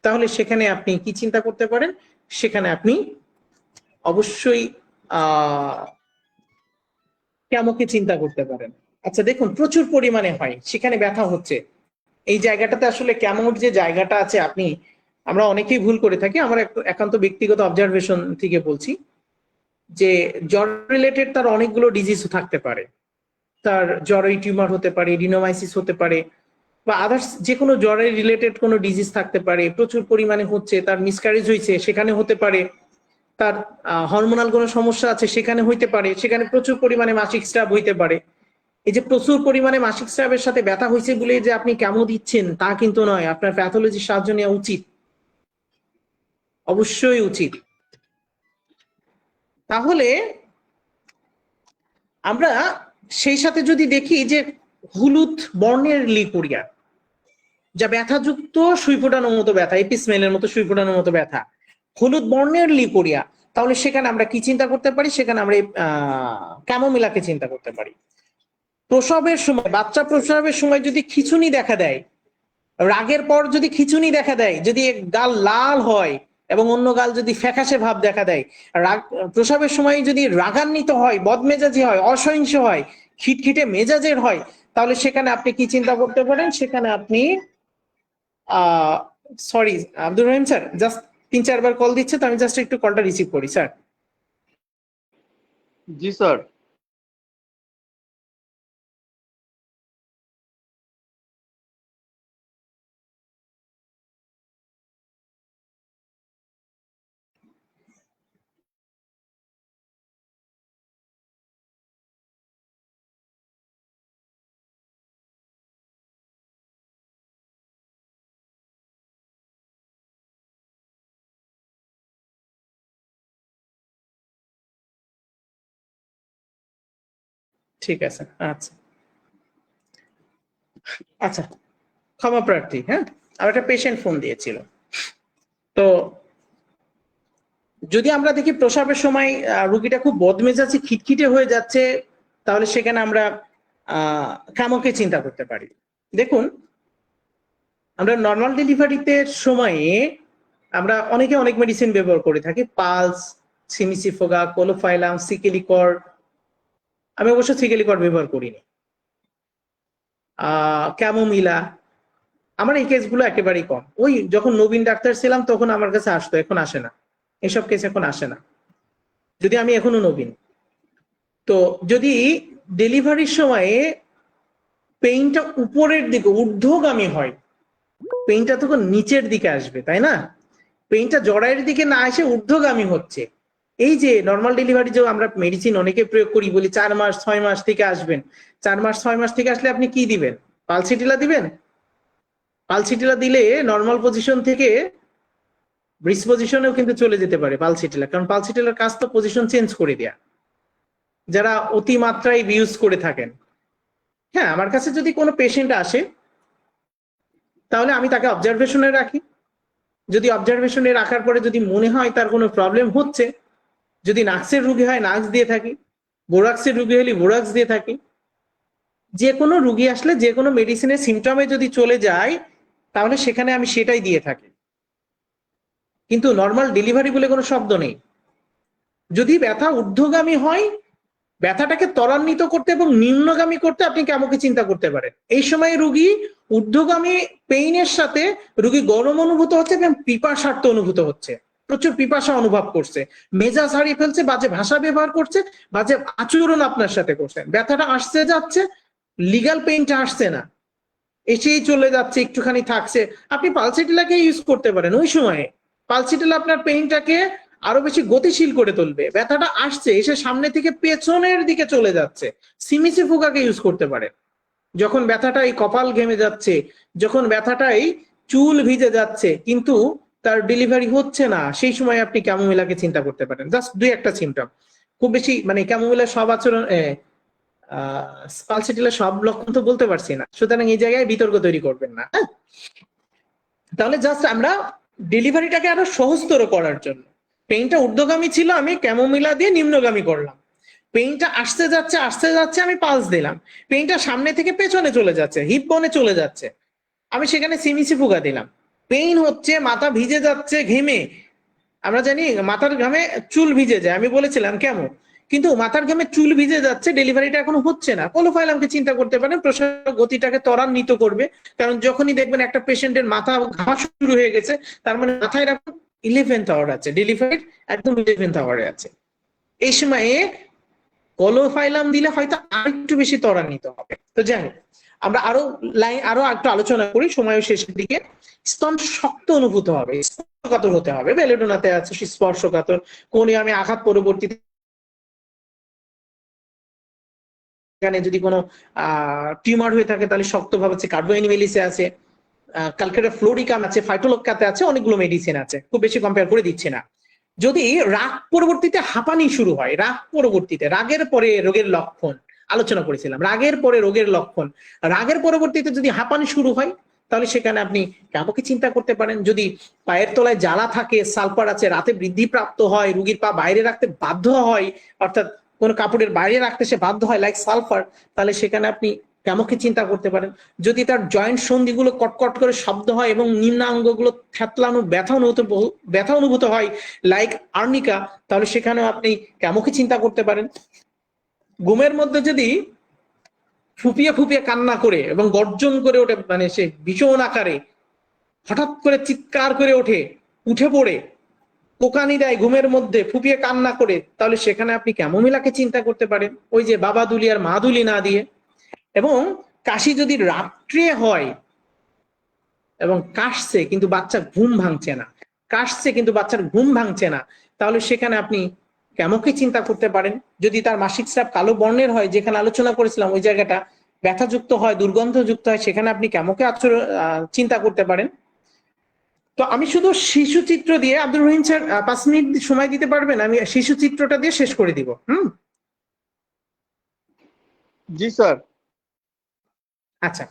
তাহলে সেখানে আপনি কি চিন্তা করতে পারেন? সেখানে আপনি অবশ্যই ক্যামোকে চিন্তা করতে পারেন। আচ্ছা দেখুন, প্রচুর পরিমাণে হয়, সেখানে ব্যথা হচ্ছে, এই জায়গাটাতে আসলে ক্যামোর যে জায়গাটা আছে, আমরা অনেকেই ভুল করে থাকি, আমার একান্ত ব্যক্তিগত অবজারভেশন থেকে বলছি, যে জ্বর রিলেটেড তার অনেকগুলো ডিজিজ থাকতে পারে। তার জ্বরের টিউমার হতে পারে, রিনোমাইসিস হতে পারে, বা আদার্স যে কোনো জ্বরের রিলেটেড কোনো ডিজিজ থাকতে পারে, প্রচুর পরিমাণে হচ্ছে, তার মিসক্যারেজ হয়েছে সেখানে হতে পারে, তার হরমোনাল কোনো সমস্যা আছে সেখানে হইতে পারে, সেখানে প্রচুর পরিমাণে মাসিক স্রাব হইতে পারে। এই যে প্রচুর পরিমাণে মাসিক স্রাবের সাথে ব্যথা হয়েছে বলে যে আপনি ক্যামো দিচ্ছেন তা কিন্তু নয়, আপনার প্যাথোলজির সাহায্য নেওয়া উচিত, অবশ্যই উচিত। তাহলে আমরা সেই সাথে যদি দেখি যে হলুদ বর্ণের লিকোরিয়া, যা ব্যথাযুক্ত সুই ফোটানোর মতো ব্যথা, এপিসমেলের মতো সুই ফোটানোর মতো ব্যথা, হলুদ বর্ণের লিকোরিয়া, তাহলে সেখানে আমরা কি চিন্তা করতে পারি? সেখানে আমরা ক্যামোমিলাকে চিন্তা করতে পারি। প্রসবের সময়, বাচ্চা প্রসবের সময় যদি খিঁচুনি দেখা দেয়, রাগের পর যদি খিঁচুনি দেখা দেয়, যদি এক গাল লাল হয় এবং অন্য গাল যদি ফ্যাকাশে ভাব দেখা দেয়, রাগ প্রসবের সময় যদি রাগান্বিত হয়, বদমেজাজি হয়, অসহিষ্ণু হয়, খিটখিটে মেজাজের হয়, তাহলে সেখানে আপনি কি চিন্তা করতে পারেন? সেখানে আপনি sorry Abdur Rahim sir, just 3-4 বার কল দিচ্ছে, তো আমি জাস্ট একটু কলটা রিসিভ করি স্যার। জি স্যার। ঠিক আছে, আচ্ছা আচ্ছা, ক্ষমা প্রার্থী। হ্যাঁ, আর একটা পেশেন্ট ফোন দিয়েছিল। তো যদি আমরা দেখি প্রসবের সময় রোগীটা খুব বদমেজাজি খিটখিটে হয়ে যাচ্ছে, তাহলে সেখানে আমরা ক্যামোকে চিন্তা করতে পারি। দেখুন, আমরা নর্মাল ডেলিভারিতে সময়ে আমরা অনেকে অনেক মেডিসিন ব্যবহার করে থাকি, পালস, সিমিসিফোগা, কোলোফাইলাম, সিকেলিকর। আমি অবশ্য সিকেলিকর ব্যবহার করিনি। ক্যামোমিলা, আমার এই কেসগুলো একেবারেই কম। ওই যখন নবীন ডাক্তার ছিলাম তখন আমার কাছে আসতো, এখন আসে না, এসব কেস এখন আসে না, যদি আমি এখনো নবীন। তো যদি ডেলিভারির সময়ে পেইনটা উপরের দিকে ঊর্ধ্বগামী হয়, পেইনটা তখন নিচের দিকে আসবে, তাই না? পেইনটা জরায়ের দিকে না এসে ঊর্ধ্বগামী হচ্ছে। এই যে নর্মাল ডেলিভারি যে আমরা মেডিসিন অনেকে প্রয়োগ করি, বলি 4 মাস 6 মাস থেকে আসবেন, 4 মাস 6 মাস থেকে আসলে আপনি কি দিবেন? পালসিটিলা দিবেন। পালসিটিলা দিলে নর্মাল পজিশন থেকে ব্রিজ পজিশনেও কিন্তু চলে যেতে পারে পালসিটিলা, কারণ পালসিটিলার কাজ তো পজিশন চেঞ্জ করে দেয়া, যারা অতিমাত্রায় ইউজ করে থাকেন। হ্যাঁ, আমার কাছে যদি কোনো পেশেন্ট আসে তাহলে আমি তাকে অবজারভেশনে রাখি। যদি অবজারভেশনে রাখার পরে যদি মনে হয় তার কোনো প্রবলেম হচ্ছে, যদি নাক্সের রুগী হয় নাক্স দিয়ে থাকি, বোরাক্সের রুগী হলে বোরাক্স দিয়ে থাকি। যে কোনো রুগী আসলে যে কোনো মেডিসিনের সিমটমে যদি চলে যায় তাহলে সেখানে আমি সেটাই দিয়ে থাকি। কিন্তু নর্মাল ডেলিভারি বলে কোনো শব্দ নেই। যদি ব্যথা ঊর্ধ্বগামী হয়, ব্যথাটাকে ত্বরান্বিত করতে এবং নিম্নগামী করতে আপনি কেমনকে চিন্তা করতে পারেন। এই সময় রুগী ঊর্ধ্বগামী পেইনের সাথে রুগী গরম অনুভূত হচ্ছে এবং পিপাসার্থ অনুভূত হচ্ছে, প্রচুর পিপাসা অনুভব করছে, মেজাজ হারিয়ে ফেলছে, বাজে ভাষা ব্যবহার করছে, বাজে আচরণ আপনার সাথে করছে। ব্যথাটা আসছে যাচ্ছে, লিগাল পেইনটা আসছে না, এসেই চলে যাচ্ছে, একটুখানি থাকছে। আপনি পালসিটিলাকে ইউজ করতে পারেন ওই সময়ে। পালসিটিলা আপনার পেইনটাকে আরো বেশি গতিশীল করে তুলবে। ব্যথাটা আসছে, এসে সামনে থেকে পেছনের দিকে চলে যাচ্ছে, সিমিসিফুকাকে ইউজ করতে পারে। যখন ব্যথাটা এই কপাল ঘেমে যাচ্ছে, যখন ব্যথাটা এই চুল ভিজে যাচ্ছে কিন্তু তার ডেলিভারি হচ্ছে না, সেই সময় আপনি ক্যামোমিলাকে চিন্তা করতে পারেন। জাস্ট দুই একটা সিমটম, খুব বেশি মানে ক্যামোমিলা সব আচরণ পালসিটিলা সব লক্ষণ তো বলতে পারছি না, সুতরাং এই জায়গায় বিতর্ক তৈরি করবেন না। হ্যাঁ, তাহলে জাস্ট আমরা ডেলিভারিটাকে আরো সহজতর করার জন্য, পেইনটা ঊর্ধ্বগামী ছিল, আমি ক্যামোমিলা দিয়ে নিম্নগামী করলাম। পেইনটা আসতে যাচ্ছে আমি পালস দিলাম। পেইনটা সামনে থেকে পেছনে চলে যাচ্ছে, হিপ বনে চলে যাচ্ছে, আমি সেখানে সিমিসিফুকা দিলাম। পেইন হচ্ছে, মাথা ভিজে যাচ্ছে ঘেমে, আমরা জানি মাথার ঘামে চুল ভিজে যায়, আমি বলেছিলাম কেমন, কিন্তু মাথার ঘামে চুল ভিজে যাচ্ছে, ডেলিভারিটা এখনো হচ্ছে না। কোলোফাইলামকে চিন্তা করতে পারেন, প্রসার গতিটাকে ত্বরান্বিত করবে। কারণ যখনই দেখবেন একটা পেশেন্টের মাথা ঘামা শুরু হয়ে গেছে, তার মানে মাথায় রাখুন 11th আওয়ার আছে, ডেলিভারি একদম 11th আওয়ারে আছে। এই সময়ে কোলোফাইলাম দিলে হয়তো আরেকটু বেশি ত্বরান্বিত হবে। তো যাই হোক, আমরা আরো একটু আলোচনা করি সময় শেষের দিকে। স্তন শক্ত অনুভূত হবে, স্পর্শকাতর হতে হবে। বেলেডোনাতে আছে স্পর্শকাতর, কোনিয়ামে আঘাত পরবর্তীতে এখানে যদি কোনো টিউমার হয়ে থাকে তাহলে শক্তভাবে আছে। কার্বোএনিমেলিসে আছে, ক্যালকেটা ফ্লোরিকাম আছে, ফাইটোলক্কাতে আছে, অনেকগুলো মেডিসিন আছে, খুব বেশি কম্পেয়ার করে দিচ্ছি না। যদি রাগ পরবর্তীতে হাঁপানি শুরু হয়, রাগ পরবর্তীতে, রাগের পরে রোগের লক্ষণ আলোচনা করেছিলাম, রাগের পরে রোগের লক্ষণ, রাগের পরবর্তীতে যদি হাঁপানি শুরু হয় তাহলে সেখানে আপনি কাউকে চিন্তা করতে পারেন। যদি পায়ের তলায় জ্বালা থাকে, সালফার আছে, রাতে বৃদ্ধিপ্রাপ্ত হয়, রুগীর পা বাইরে রাখতে বাধ্য হয়, অর্থাৎ কোনো কাপড়ের বাইরে রাখতে সে বাধ্য হয় লাইক সালফার, তাহলে সেখানে আপনি কেমনকে চিন্তা করতে পারেন। যদি তার জয়েন্ট সন্ধিগুলো কটকট করে শব্দ হয় এবং নিম্নাঙ্গগুলো থ্যাতলানো ব্যথা অনুভূত হয় লাইক আর্নিকা, তাহলে সেখানেও আপনি কেমনকে চিন্তা করতে পারেন। ঘুমের মধ্যে যদি ফুপিয়ে ফুপিয়ে কান্না করে এবং গর্জন করে ওঠে, মানে সে ভীষণ আকারে হঠাৎ করে চিৎকার করে ওঠে, উঠে পড়ে কোকানি দেয় ঘুমের মধ্যে, ফুপিয়ে কান্না করে, তাহলে সেখানে আপনি ক্যামোমিলাকে চিন্তা করতে পারেন, ওই যে বাবা দুলি আর মা দুলি না দিয়ে। এবং কাশি যদি রাত্রে হয় এবং কাশছে কিন্তু বাচ্চা ঘুম ভাঙছে না, কাশছে কিন্তু বাচ্চার ঘুম ভাঙছে না, তাহলে সেখানে আপনি কেমনকে চিন্তা করতে পারেন। যদি তার মাসিক স্রাব কালো বর্ণের হয়, যেখানে আলোচনা করেছিলাম ওই জায়গাটা ব্যথাযুক্ত হয়, দুর্গন্ধযুক্ত হয়, সেখানে আপনি কেমনকে চিন্তা করতে পারেন। তো আমি শুধু শিশু চিত্র দিয়ে, আব্দুর রহিম স্যার 5 মিনিট সময় দিতে পারবেন? আমি শিশু চিত্রটা দিয়ে শেষ করে দিব। জি স্যার। আচ্ছা,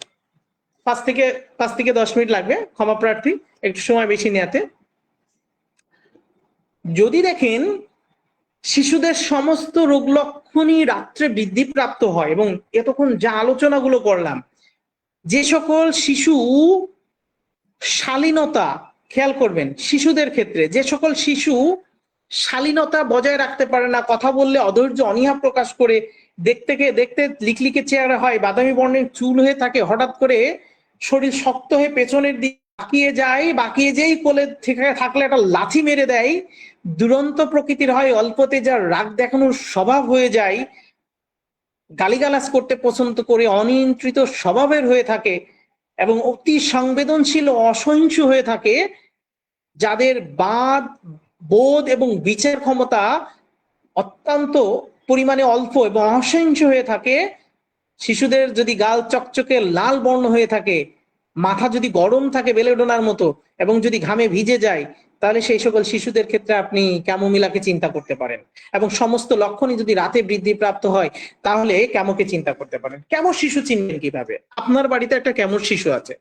5 থেকে 10 মিনিট লাগবে, ক্ষমা প্রার্থী একটু সময় বেশি নেওয়াতে। যদি দেখেন শিশুদের সমস্ত রোগ লক্ষণই রাত্রে বৃদ্ধিপ্রাপ্ত হয়, এবং এতক্ষণ যা আলোচনাগুলো করলাম, যে সকল শিশু শালীনতা, খেয়াল করবেন শিশুদের ক্ষেত্রে, যে সকল শিশু শালীনতা বজায় রাখতে পারে না, কথা বললে অধৈর্য অনীহা প্রকাশ করে, দেখতে লিকলিকে চেহারা হয়, বাদামি বর্ণের চুল হয়ে থাকে, হঠাৎ করে শরীর শক্ত হয়ে পেছনের দিকে বাকিয়ে যেই কোলে থেকে থাকলে একটা লাথি মেরে দেয়, দুরন্ত প্রকৃতির হয়, অল্পতে যার রাগ দেখানোর স্বভাব হয়ে যায়, গালিগালাজ করতে পছন্দ করে, অনিয়ন্ত্রিত স্বভাবের হয়ে থাকে, এবং অতি সংবেদনশীল ও অসহিষ্ণু হয়ে থাকে, যাদের বোধ এবং বিচার ক্ষমতা অত্যন্ত পরিমাণে অল্প এবং অসহিষ্ণু হয়ে থাকে, শিশুদের যদি গাল চকচকে লাল বর্ণ হয়ে থাকে, মাথা যদি গরম থাকে বেলেডোনার মতো, এবং যদি ঘামে ভিজে যায়, তাহলে সেই সকল শিশুদের ক্ষেত্রে আপনি ক্যামোমিলাকে চিন্তা করতে পারেন। এবং সমস্ত লক্ষণই যদি রাতে বৃদ্ধিপ্রাপ্ত হয়, তাহলে ক্যামোকে চিন্তা করতে পারেন। ক্যামোর শিশু চিনবেন কিভাবে? আপনার বাড়িতে একটা ক্যামোর শিশু আছে,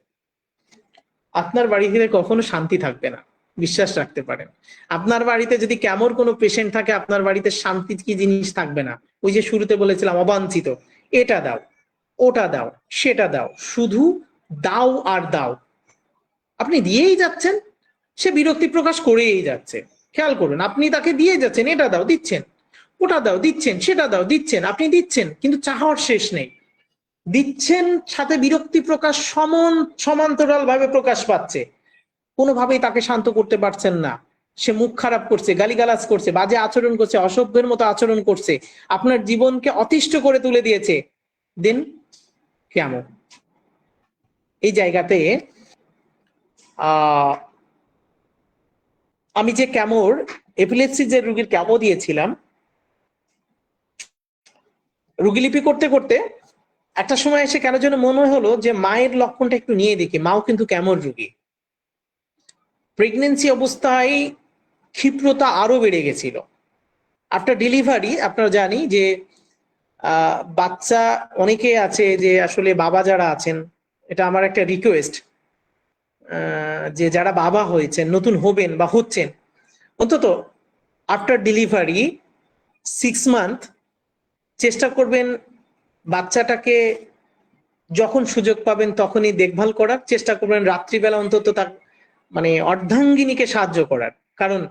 আপনার বাড়িতে কখনো শান্তি থাকবে না, বিশ্বাস রাখতে পারেন। আপনার বাড়িতে যদি ক্যামোর কোনো পেশেন্ট থাকে, আপনার বাড়িতে শান্তি কি জিনিস থাকবে না। ওই যে শুরুতে বলেছিলাম অবাঞ্ছিত, এটা দাও, ওটা দাও, সেটা দাও, শুধু দাও আর দাও। আপনি দিয়েই যাচ্ছেন, সে বিরক্তি প্রকাশ করেই যাচ্ছে। খেয়াল করুন, আপনি তাকে দিয়ে যাচ্ছেন, এটা দাও দিচ্ছেন, ওটা দাও দিচ্ছেন, সেটা দাও দিচ্ছেন, আপনি দিচ্ছেন, কিন্তু চাহর শেষ নেই। দিচ্ছেন, সাথে বিরক্তি প্রকাশ সমান্তরাল ভাবে প্রকাশ পাচ্ছে। কোনোভাবেই তাকে শান্ত করতে পারছেন না। সে মুখ খারাপ করছে, গালিগালাজ করছে, বাজে আচরণ করছে, অসভ্যের মতো আচরণ করছে, আপনার জীবনকে অতিষ্ঠ করে তুলে দিয়েছে। দেন কেমন এই জায়গাতে আমি যে ক্যামোর এপিলেপসি যে রোগীর ক্যামো দিয়েছিলাম, রোগীলিপি করতে করতে একটা সময় এসে কেন যেন মনে হলো যে মায়ের লক্ষণটা একটু নিয়ে দেখি, মাও কিন্তু ক্যামোর রোগী। প্রেগনেন্সি অবস্থায় ক্ষিপ্রতা আরো বেড়ে গেছিল। আফটার ডেলিভারি আপনারা জানি যে বাচ্চা অনেকে আছে যে আসলে বাবা যারা আছেন, এটা আমার একটা রিকোয়েস্ট, যে যারা বাবা হয়েছেন, নতুন হবেন বা হচ্ছেন, অন্তত আফটার ডেলিভারি 6 মান্থ চেষ্টা করবেন বাচ্চাটাকে যখন সুযোগ পাবেন তখনই দেখভাল করার চেষ্টা করবেন। রাত্রিবেলা অন্তত তার মানে অর্ধাঙ্গিনীকে সাহায্য করার। কারণ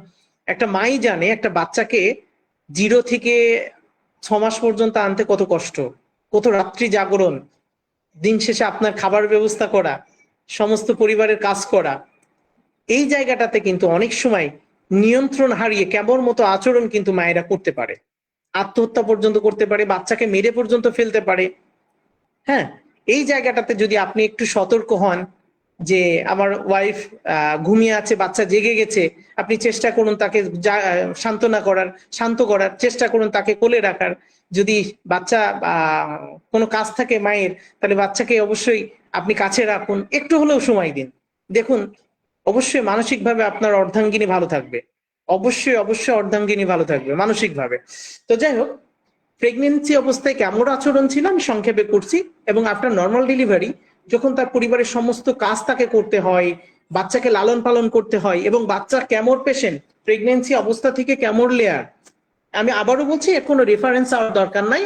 একটা মাই জানে একটা বাচ্চাকে 0 থেকে 6 মাস পর্যন্ত আনতে কত কষ্ট, কত রাত্রি জাগরণ, দিন শেষে আপনার খাবার ব্যবস্থা করা, সমস্ত পরিবারের কাজ করা। এই জায়গাটাতে কিন্তু অনেক সময় নিয়ন্ত্রণ হারিয়ে কেমন মতো আচরণ কিন্তু মায়েরা করতে পারে, আত্মহত্যা পর্যন্ত করতে পারে, বাচ্চাকে মেরে পর্যন্ত ফেলতে পারে। হ্যাঁ, এই জায়গাটাতে যদি আপনি একটু সতর্ক হন যে আমার ওয়াইফ ঘুমিয়ে আছে, বাচ্চা জেগে গেছে, আপনি চেষ্টা করুন তাকে সান্ত্বনা করার, শান্ত করার চেষ্টা করুন, তাকে কোলে রাখার। যদি বাচ্চা কোনো কাজ থাকে মায়ের, তাহলে বাচ্চাকে অবশ্যই আপনি কাছে রাখুন, একটু হলেও সময় দিন। দেখুন, অবশ্যই মানসিকভাবে আপনার অর্ধাঙ্গিনী ভালো থাকবে, অবশ্যই অবশ্যই অর্ধাঙ্গিনী ভালো থাকবে মানসিকভাবে। তো যাই হোক, প্রেগনেন্সি অবস্থায় কেমন আচরণ ছিল আমি সংক্ষেপে করছি। এবং আফটার নর্মাল ডেলিভারি যখন তার পরিবারের সমস্ত কাজ তাকে করতে হয়, বাচ্চাকে লালন পালন করতে হয়, এবং বাচ্চা ক্যামোর পেশেন্ট, প্রেগনেন্সি অবস্থা থেকে ক্যামোর লেয়ার। আমি আবারও বলছি, এর কোনো রেফারেন্স হওয়ার দরকার নাই,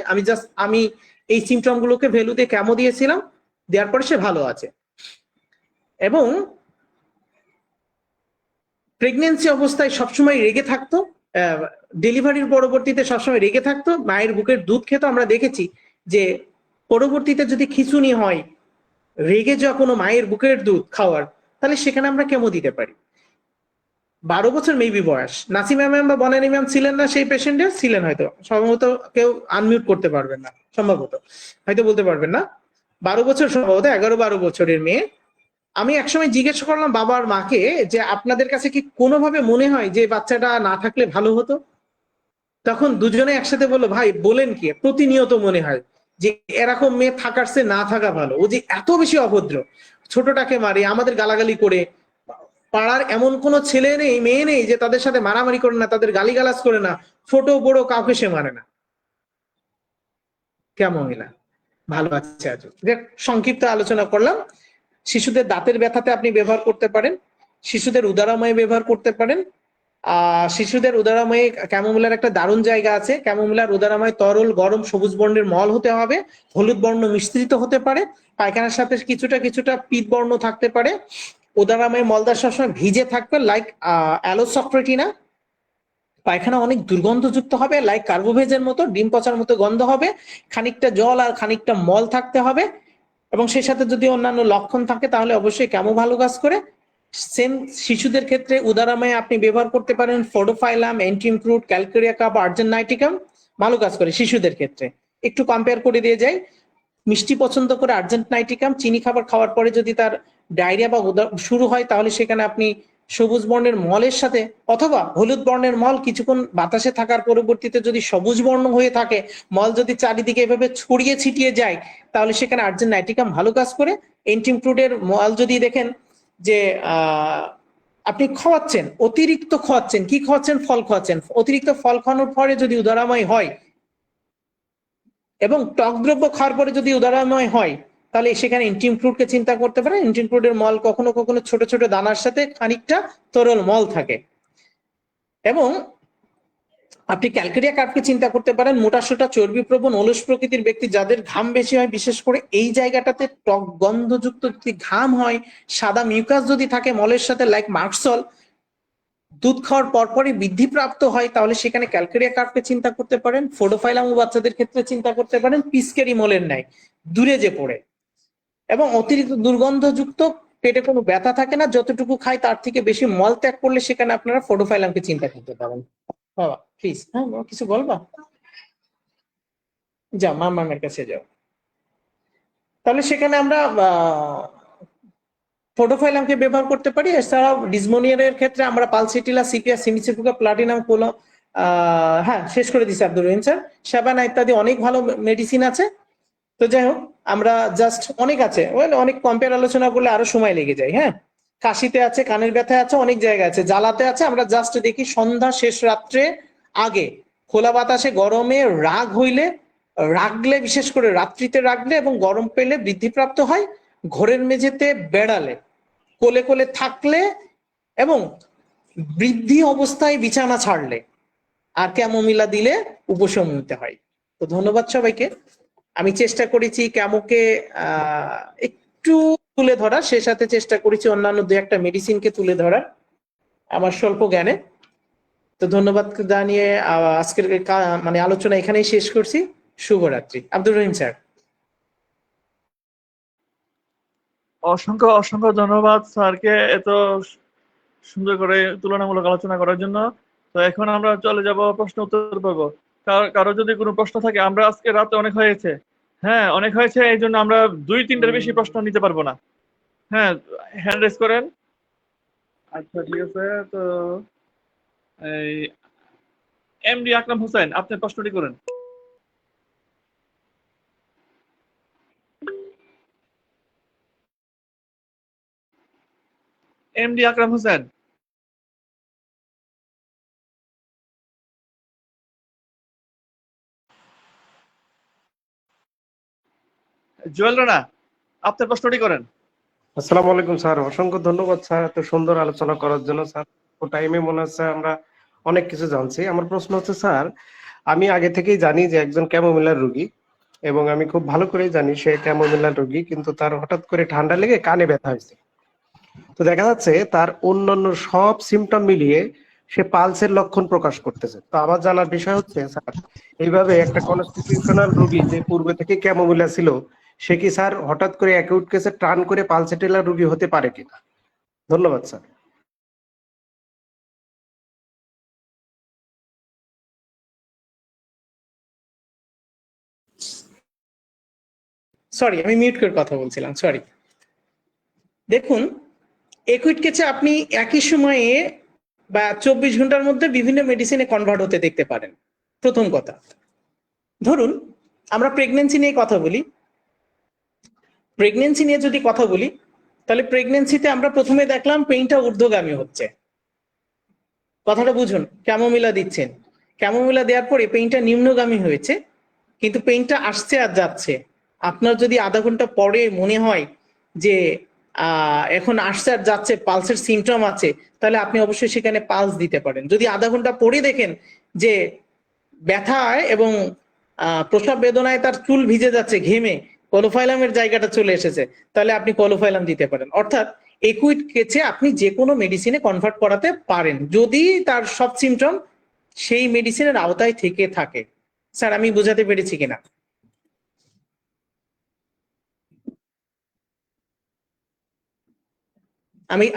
আমি এই সিমটম গুলোকে ভ্যালু দিয়ে ক্যামো দিয়েছিলাম, দেওয়ার পরে সে ভালো আছে। এবং প্রেগনেন্সি অবস্থায় সবসময় রেগে থাকতো, ডেলিভারির পরবর্তীতে সবসময় রেগে থাকতো, মায়ের বুকের দুধ খেতো। আমরা দেখেছি যে পরবর্তীতে যদি খিঁচুনি হয়, রেগে যাওয়া কোনো মায়ের বুকের দুধ খাওয়ার, তাহলে সেখানে আমরা কেমো দিতে পারি। 12 বছর মেবি বয়স। নাসিমা ম্যাম বা বনানী ম্যাম ছিলেন না সেই পেশেন্টের? ছিলেন হয়তো, সম্ভবত কেউ আনমিউট করতে পারবেন না, সম্ভবত হয়তো বলতে পারবেন না। 12 বছর, সম্ভবত 11-12 বছরের মেয়ে। আমি একসময় জিজ্ঞেস করলাম বাবার মাকে যে আপনাদের কাছে কি কোনোভাবে মনে হয় যে বাচ্চাটা না থাকলে ভালো হতো? তখন দুজনে একসাথে বললো, ভাই বলেন কি, প্রতিনিয়ত মনে হয় যে এরকম মেয়ে থাকার চেয়ে না থাকা ভালো। ও যে এত বেশি অভদ্র, ছোটটাকে মারে, আমাদের গালাগালি করে, পাড়ার এমন কোনো ছেলে নেই মেয়ে নেই যে তাদের সাথে মারামারি করে না, তাদের গালিগালাজ করে না, ছোট বড় কাউকে সে মারে না। কেমন মহিলা ভালো আছে আজ। সংক্ষিপ্ত আলোচনা করলাম। শিশুদের দাঁতের ব্যথাতে আপনি ব্যবহার করতে পারেন, শিশুদের উদারাময়ে ব্যবহার করতে পারেন। শিশুদের উদারাময়ে ক্যামোমিলার একটা দারুণ জায়গা আছে। ক্যামোমিলার উদারাময় তরল গরম সবুজ বর্ণের মল হতে হবে, হলুদ বর্ণ মিশ্রিত হতে পারে, পায়খানার সাথে কিছুটা কিছুটা পিত বর্ণ থাকতে পারে। উদারাময় মলদার সবসময় ভিজে থাকবে, লাইক অ্যালোসক্রেটিনা। পায়খানা অনেক দুর্গন্ধযুক্ত হবে, লাইক কার্বোভেজের মতো, ডিম পচার মতো গন্ধ হবে। খানিকটা জল আর খানিকটা মল থাকতে হবে, এবং সেই সাথে যদি অন্যান্য লক্ষণ থাকে তাহলে অবশ্যই ক্যামো ভালো কাজ করে। সেম শিশুদের ক্ষেত্রে উদারাময়ে আপনি ব্যবহার করতে পারেন ফোডোফাইলাম, এন্টিমক্রুট, ক্যালকেরিয়া কাপ, আর্জেন্ট নাইটিকাম, ভালো কাজ করে শিশুদের ক্ষেত্রে। একটু কম্পেয়ার করে দিয়ে যাই, মিষ্টি পছন্দ করে আর্জেন্ট নাইটিকাম, চিনি খাবার খাওয়ার পরে যদি তার ডায়রিয়া বা শুরু হয় তাহলে সেখানে আপনি সবুজ বর্ণের মলের সাথে অথবা হলুদ বর্ণের মল কিছুক্ষণ বাতাসে থাকার পরবর্তীতে যদি সবুজ বর্ণ হয়ে থাকে, মল যদি চারিদিকে এভাবে ছড়িয়ে ছিটিয়ে যায় তাহলে সেখানে আর্জেন্ট নাইটিকাম ভালো কাজ করে। এন্টিমপ্রুডের মল যদি দেখেন যে আপনি খাওয়াচ্ছেন, অতিরিক্ত খাওয়াচ্ছেন, কি খাওয়াচ্ছেন? ফল খাওয়াচ্ছেন, অতিরিক্ত ফল খাওয়ানোর পরে যদি উদরাময় হয় এবং টক দ্রব্য খাওয়ার পরে যদি উদরাময় হয় তাহলে সেখানে এন্টিমপ্রুডকে চিন্তা করতে পারেন। এন্টিমপ্রুডের মল কখনো কখনো ছোট ছোট দানার সাথে খানিকটা তরল মল থাকে। এবং আপনি ক্যালকেরিয়া কার্পকে চিন্তা করতে পারেন, মোটাসোটা চর্বি প্রবণ অলস প্রকৃতির ব্যক্তি যাদের ঘাম বেশি হয়, বিশেষ করে এই জায়গাটাতে টক গন্ধযুক্ত যদি ঘাম হয়, সাদা মিউকাস যদি থাকে মলের সাথে লাইক মার্কসল, দুধ খাওয়ার পরপরই বৃদ্ধিপ্রাপ্ত হয় তাহলে সেখানে ক্যালকেরিয়া কার্পকে চিন্তা করতে পারেন। ফোডোফাইলাম বাচ্চাদের ক্ষেত্রে চিন্তা করতে পারেন পিসকেরি মলের ন্যায় দূরে যে পড়ে। এবং অতিরিক্ত দুর্গন্ধযুক্ত, পেটে কোনো ব্যথা থাকে না, যতটুকু খায় তার থেকে বেশি মল ত্যাগ করলে সেখানে আপনারা ফোডোফাইলামকে চিন্তা করতে পারেন। বাবা প্লিজ, হ্যাঁ কিছু বলবা? যাও মামার কাছে যাও। তাহলে সেখানে আমরা ফোটোফাইলামকে ব্যবহার করতে পারি। এছাড়াও ডিসমোনিয়ারের ক্ষেত্রে আমরা পালসিটিলা, সিপিয়া, সিমিসিফুকা, প্লাটিনাম, কোলো, হ্যাঁ শেষ করে দিচ্ছি আব্দুর রহিম স্যার, সাবানা ইত্যাদি অনেক ভালো মেডিসিন আছে। তো যাই হোক, আমরা জাস্ট অনেক আছে, অনেক কম্পেয়ার আলোচনা করলে আরো সময় লেগে যায়। হ্যাঁ, কাশিতে আছে, কানের ব্যথায় আছে, অনেক জায়গায় আছে, জ্বালাতে আছে। আমরা জাস্ট দেখি সন্ধ্যা শেষ রাত্রে আগে খোলা বাতাসে গরমে রাগ হইলে, রাগলে, বিশেষ করে রাত্রিতে রাগলে এবং গরম পেলে বৃদ্ধিপ্রাপ্ত হয়, ঘরের মেঝেতে বেড়ালে, কোলে কোলে থাকলে এবং বৃদ্ধি অবস্থায় বিছানা ছাড়লে আর ক্যামোমিলা দিলে উপশম নিতে হয়। তো ধন্যবাদ সবাইকে। আমি চেষ্টা করেছি ক্যামোকে একটু তুলে ধরার, সে সাথে চেষ্টা করেছি অন্যান্য দু একটা মেডিসিনকে তুলে ধরার আমার স্বল্প জ্ঞানে। তো ধন্যবাদ জানিয়ে আজকের মানে আলোচনা এখানেই শেষ করছি। শুভরাত্রি। আব্দুর রহিম স্যার। অসংখ্য অসংখ্য ধন্যবাদ স্যারকে এত সুন্দর করে তুলনামূলক আলোচনা করার জন্য। তো এখন আমরা চলে যাব প্রশ্ন উত্তর পর্ব। কারো যদি কোনো প্রশ্ন থাকে, আমরা আজকে রাতে অনেক হয়েছে, হ্যাঁ অনেক হয়েছে, এই জন্য আমরা 2-3টার বেশি প্রশ্ন নিতে পারবো না। হ্যাঁ, হ্যান্ড রেজ করেন। আচ্ছা ঠিক আছে। তো এই এমডি আকরাম হোসেন, আপনি প্রশ্নটি করেন। এমডি আকরাম হোসেন। জুয়েল রানা, আপনি প্রশ্নটি করেন। আসসালামু আলাইকুম স্যার, অসংখ্য ধন্যবাদ স্যার এত সুন্দর আলোচনা করার জন্য। স্যার টাইমে মনে হচ্ছে আমরা অনেক কিছু জানছি। আমার প্রশ্ন হচ্ছে স্যার, আমি আগে থেকেই জানি যে একজন ক্যামোমিলার রোগী এবং আমি খুব ভালো করেই জানি সে ক্যামোমিলার রোগী, কিন্তু তার হঠাৎ করে ঠান্ডা লেগে কানে ব্যথা হয়েছে। তো দেখা যাচ্ছে তার অন্যান্য সব সিমটম মিলিয়ে সে পালসের লক্ষণ প্রকাশ করতেছে। তো আমার জানার বিষয় হচ্ছে স্যার, এইভাবে একটা কনস্টিটিউশনাল রোগী যে পূর্বে থেকে ক্যামোমিলা ছিল, সে কি স্যার হঠাৎ করে অ্যাকিউট কেসে টার্ন করে পালসেটেলার রোগী হতে পারে কিনা? ধন্যবাদ স্যার। সরি, আমি মিউট করে কথা বলছিলাম, সরি। দেখুন, একুইট কেসে আপনি একই সময়ে বা 24 ঘন্টার মধ্যে বিভিন্ন মেডিসিনে কনভার্ট হতে দেখতে পারেন। প্রথম কথা, ধরুন আমরা প্রেগনেন্সি নিয়ে কথা বলি। প্রেগনেন্সি নিয়ে যদি কথা বলি তাহলে প্রেগনেন্সিতে আমরা প্রথমে দেখলাম পেইনটা ঊর্ধ্বগামী হচ্ছে। কথাটা বুঝুন, ক্যামোমিলা দিচ্ছেন, ক্যামোমিলা দেওয়ার পরে পেইনটা নিম্নগামী হয়েছে, কিন্তু পেইনটা আসছে আর যাচ্ছে। আপনার যদি আধা ঘন্টা পরে মনে হয় যে এখন আসছে আর যাচ্ছে, পালসের সিমটম আছে, তাহলে আপনি অবশ্যই সেখানে পালস দিতে পারেন। যদি আধা ঘন্টা পরে দেখেন যে ব্যথায় এবং প্রসব বেদনায় তার চুল ভিজে যাচ্ছে ঘেমে, কোলোফাইলামের জায়গাটা চলে এসেছে, তাহলে আপনি কোলোফাইলাম দিতে পারেন। অর্থাৎ একুইট কেসে আপনি যে কোনো মেডিসিনে কনভার্ট করাতে পারেন যদি তার সব সিমটম সেই মেডিসিনের আওতায় থেকে থাকে। স্যার আমি বোঝাতে পেরেছি কিনা?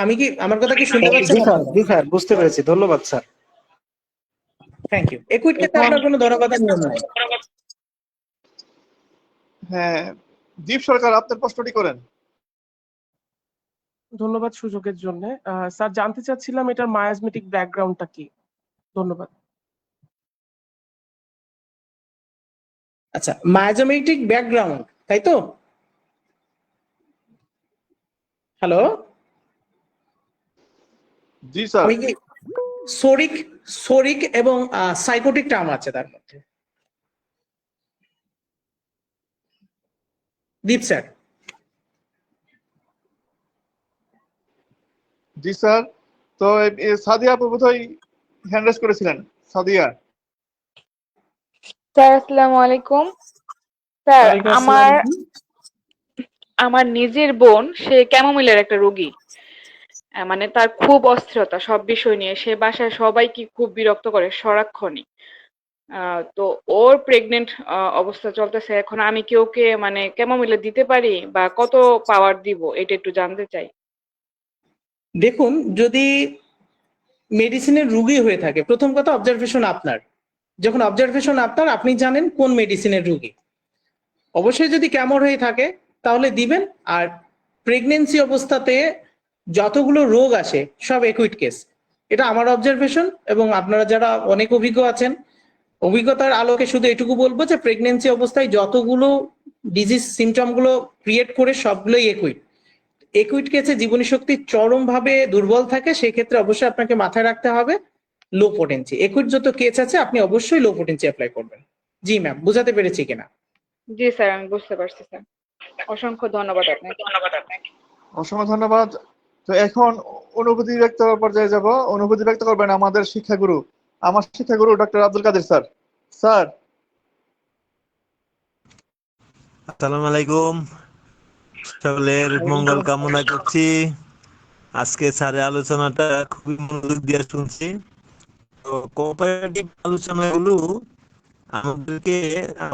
আমি কি আমার কথা কি শুনতে পাচ্ছেন? জি স্যার, বুঝতে পেরেছি, ধন্যবাদ স্যার। Thank you. একুইট কেসে আপনার কোনো ধরা কথা নিয়ম নাই। হ্যাঁ, দীপ সরকার, আপনার প্রশ্নটি করেন। ধন্যবাদ সুযোগের জন্য। স্যার, জানতে চাচ্ছিলাম এটার মায়াজমেটিক ব্যাকগ্রাউন্ডটা কি? ধন্যবাদ। আচ্ছা, মায়াজমেটিক ব্যাকগ্রাউন্ড, তাই তো? হ্যালো, জি স্যার। আমি কি সোরিক সোরিক এবং সাইকোটিক টার্ম আছে তার মধ্যে। দীপ স্যার। জি স্যার। তো সাদিয়া আপু বোধহয় হ্যান্ড রেজ করেছিলেন। সাদিয়া। স্যার আসসালামু আলাইকুম। স্যার, ওয়ালাইকুম আমার আসসালাম। আমার নিজের বোন, সে ক্যামোমিলের একটা রোগী। মানে তার খুব অস্থিরতা সব বিষয় নিয়ে, সে বাসায় সবাইকে খুব বিরক্ত করে সারাক্ষণই। তো ওর প্রেগনেন্ট অবস্থা চলতেছে এখন। আমি কি ওকে মানে ক্যামোমিলে দিতে পারি, বা কত পাওয়ার দিব, এটা একটু জানতে চাই। দেখুন, যদি মেডিসিনের রুগী হয়ে থাকে, প্রথম কথা অবজারভেশন আপনার। যখন অবজারভেশন আপনার, আপনি জানেন কোন মেডিসিনের রুগী। অবশ্যই যদি ক্যামোর হয়ে থাকে তাহলে দিবেন। আর প্রেগনেন্সি অবস্থাতে যতগুলো রোগ আসে সব একুইট কেস, এটা আমার অবজারভেশন। এবং আপনারা যারা অনেক অভিজ্ঞ আছেন, অভিজ্ঞতার আলোকে শুধু এটুকু বলবো যে প্রেগনেন্সি অবস্থায় যতগুলো ডিজিজ সিমটম গুলো ক্রিয়েট করে সবগুলোই একুইট। একুইট কেসে জীবনী শক্তি চরমভাবে দুর্বল থাকে, সেই ক্ষেত্রে অবশ্যই আপনাকে মাথায় রাখতে হবে লো পোটেন্সি। একুইট যত কেস আছে আপনি অবশ্যই লো পোটেন্সি অ্যাপ্লাই করবেন। জি ম্যাম, বুঝাতে পেরেছি কিনা? জি স্যার, আমি বুঝতে পারছি স্যার। অসংখ্য ধন্যবাদ আপনাকে। অসংখ্য ধন্যবাদ। তো এখন অনুভূতি ব্যক্ত করার পর্যায়ে যাব। অনুভূতি ব্যক্ত করবেন আমাদের শিক্ষাগুরু, আমার শিক্ষাগুরু ডক্টর আব্দুল কাদের স্যার। স্যার। আসসালামু আলাইকুম, সকলের মঙ্গল কামনা করছি। আজকে স্যারের আলোচনাটা খুবই মনোযোগ দিয়ে শুনছি। তো কোঅপারেটিভ আলোচনাগুলো আমাদেরকে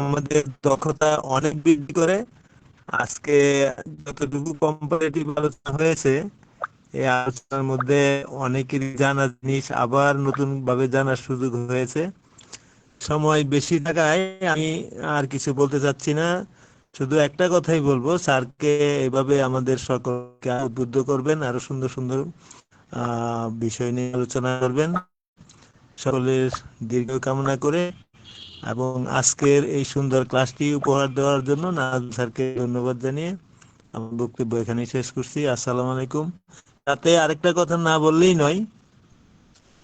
আমাদের দক্ষতা অনেক বৃদ্ধি করে। আজকে যতটুকু কম্পারেটিভ আলোচনা হয়েছে, এই আলোচনার মধ্যে অনেকেরই জানা জিনিস আবার নতুন ভাবে জানার সুযোগ হয়েছে। সময় বেশি থাকায় আমি আর কিছু বলতে চাচ্ছি না, শুধু একটা কথাই বলবো, স্যারকে এভাবে আমাদের সকলকে উদ্বুদ্ধ করবেন, আরো সুন্দর সুন্দর বিষয় নিয়ে আলোচনা করবেন। সকলের দীর্ঘ কামনা করে এবং আজকের এই সুন্দর ক্লাসটি উপহার দেওয়ার জন্য নাজমুল স্যারকে ধন্যবাদ জানিয়ে আমার বক্তব্য এখানেই শেষ করছি। আসসালামু আলাইকুম। তাতে আরেকটা কথা না বললেই নয়,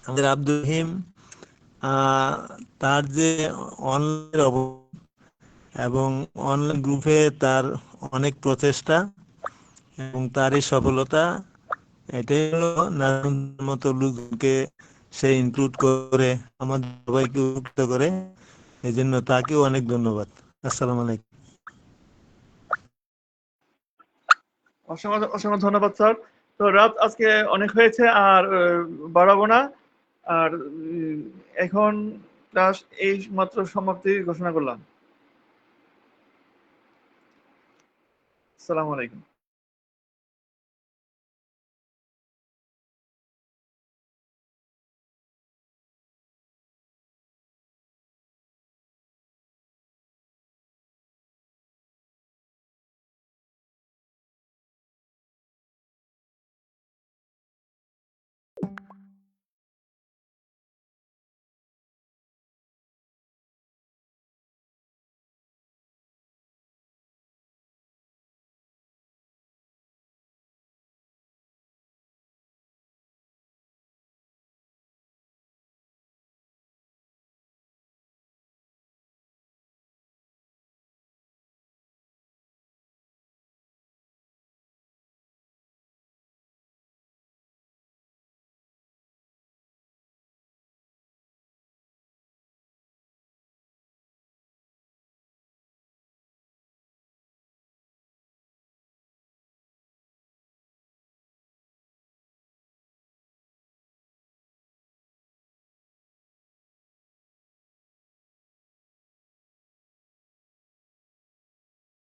আমাদের আব্দুল রহিম তার যে অনলাইন এবং অনলাইন গ্রুপে তার অনেক প্রচেষ্টা এবং তার এই সফলতা, এটাই হলো নাজমুলের মতো লোককে সে ইনক্লুড করে আমাদের সবাইকে উপকৃত করে। এই জন্য তাকেও অনেক ধন্যবাদ। আসসালামু আলাইকুম। অসংখ্য অসংখ্য ধন্যবাদ স্যার। তো রাত আজকে অনেক হয়েছে, আর বাড়াবো না। আর এখন ক্লাস এই মাত্র সমাপ্তি ঘোষণা করলাম। আসসালামু আলাইকুম।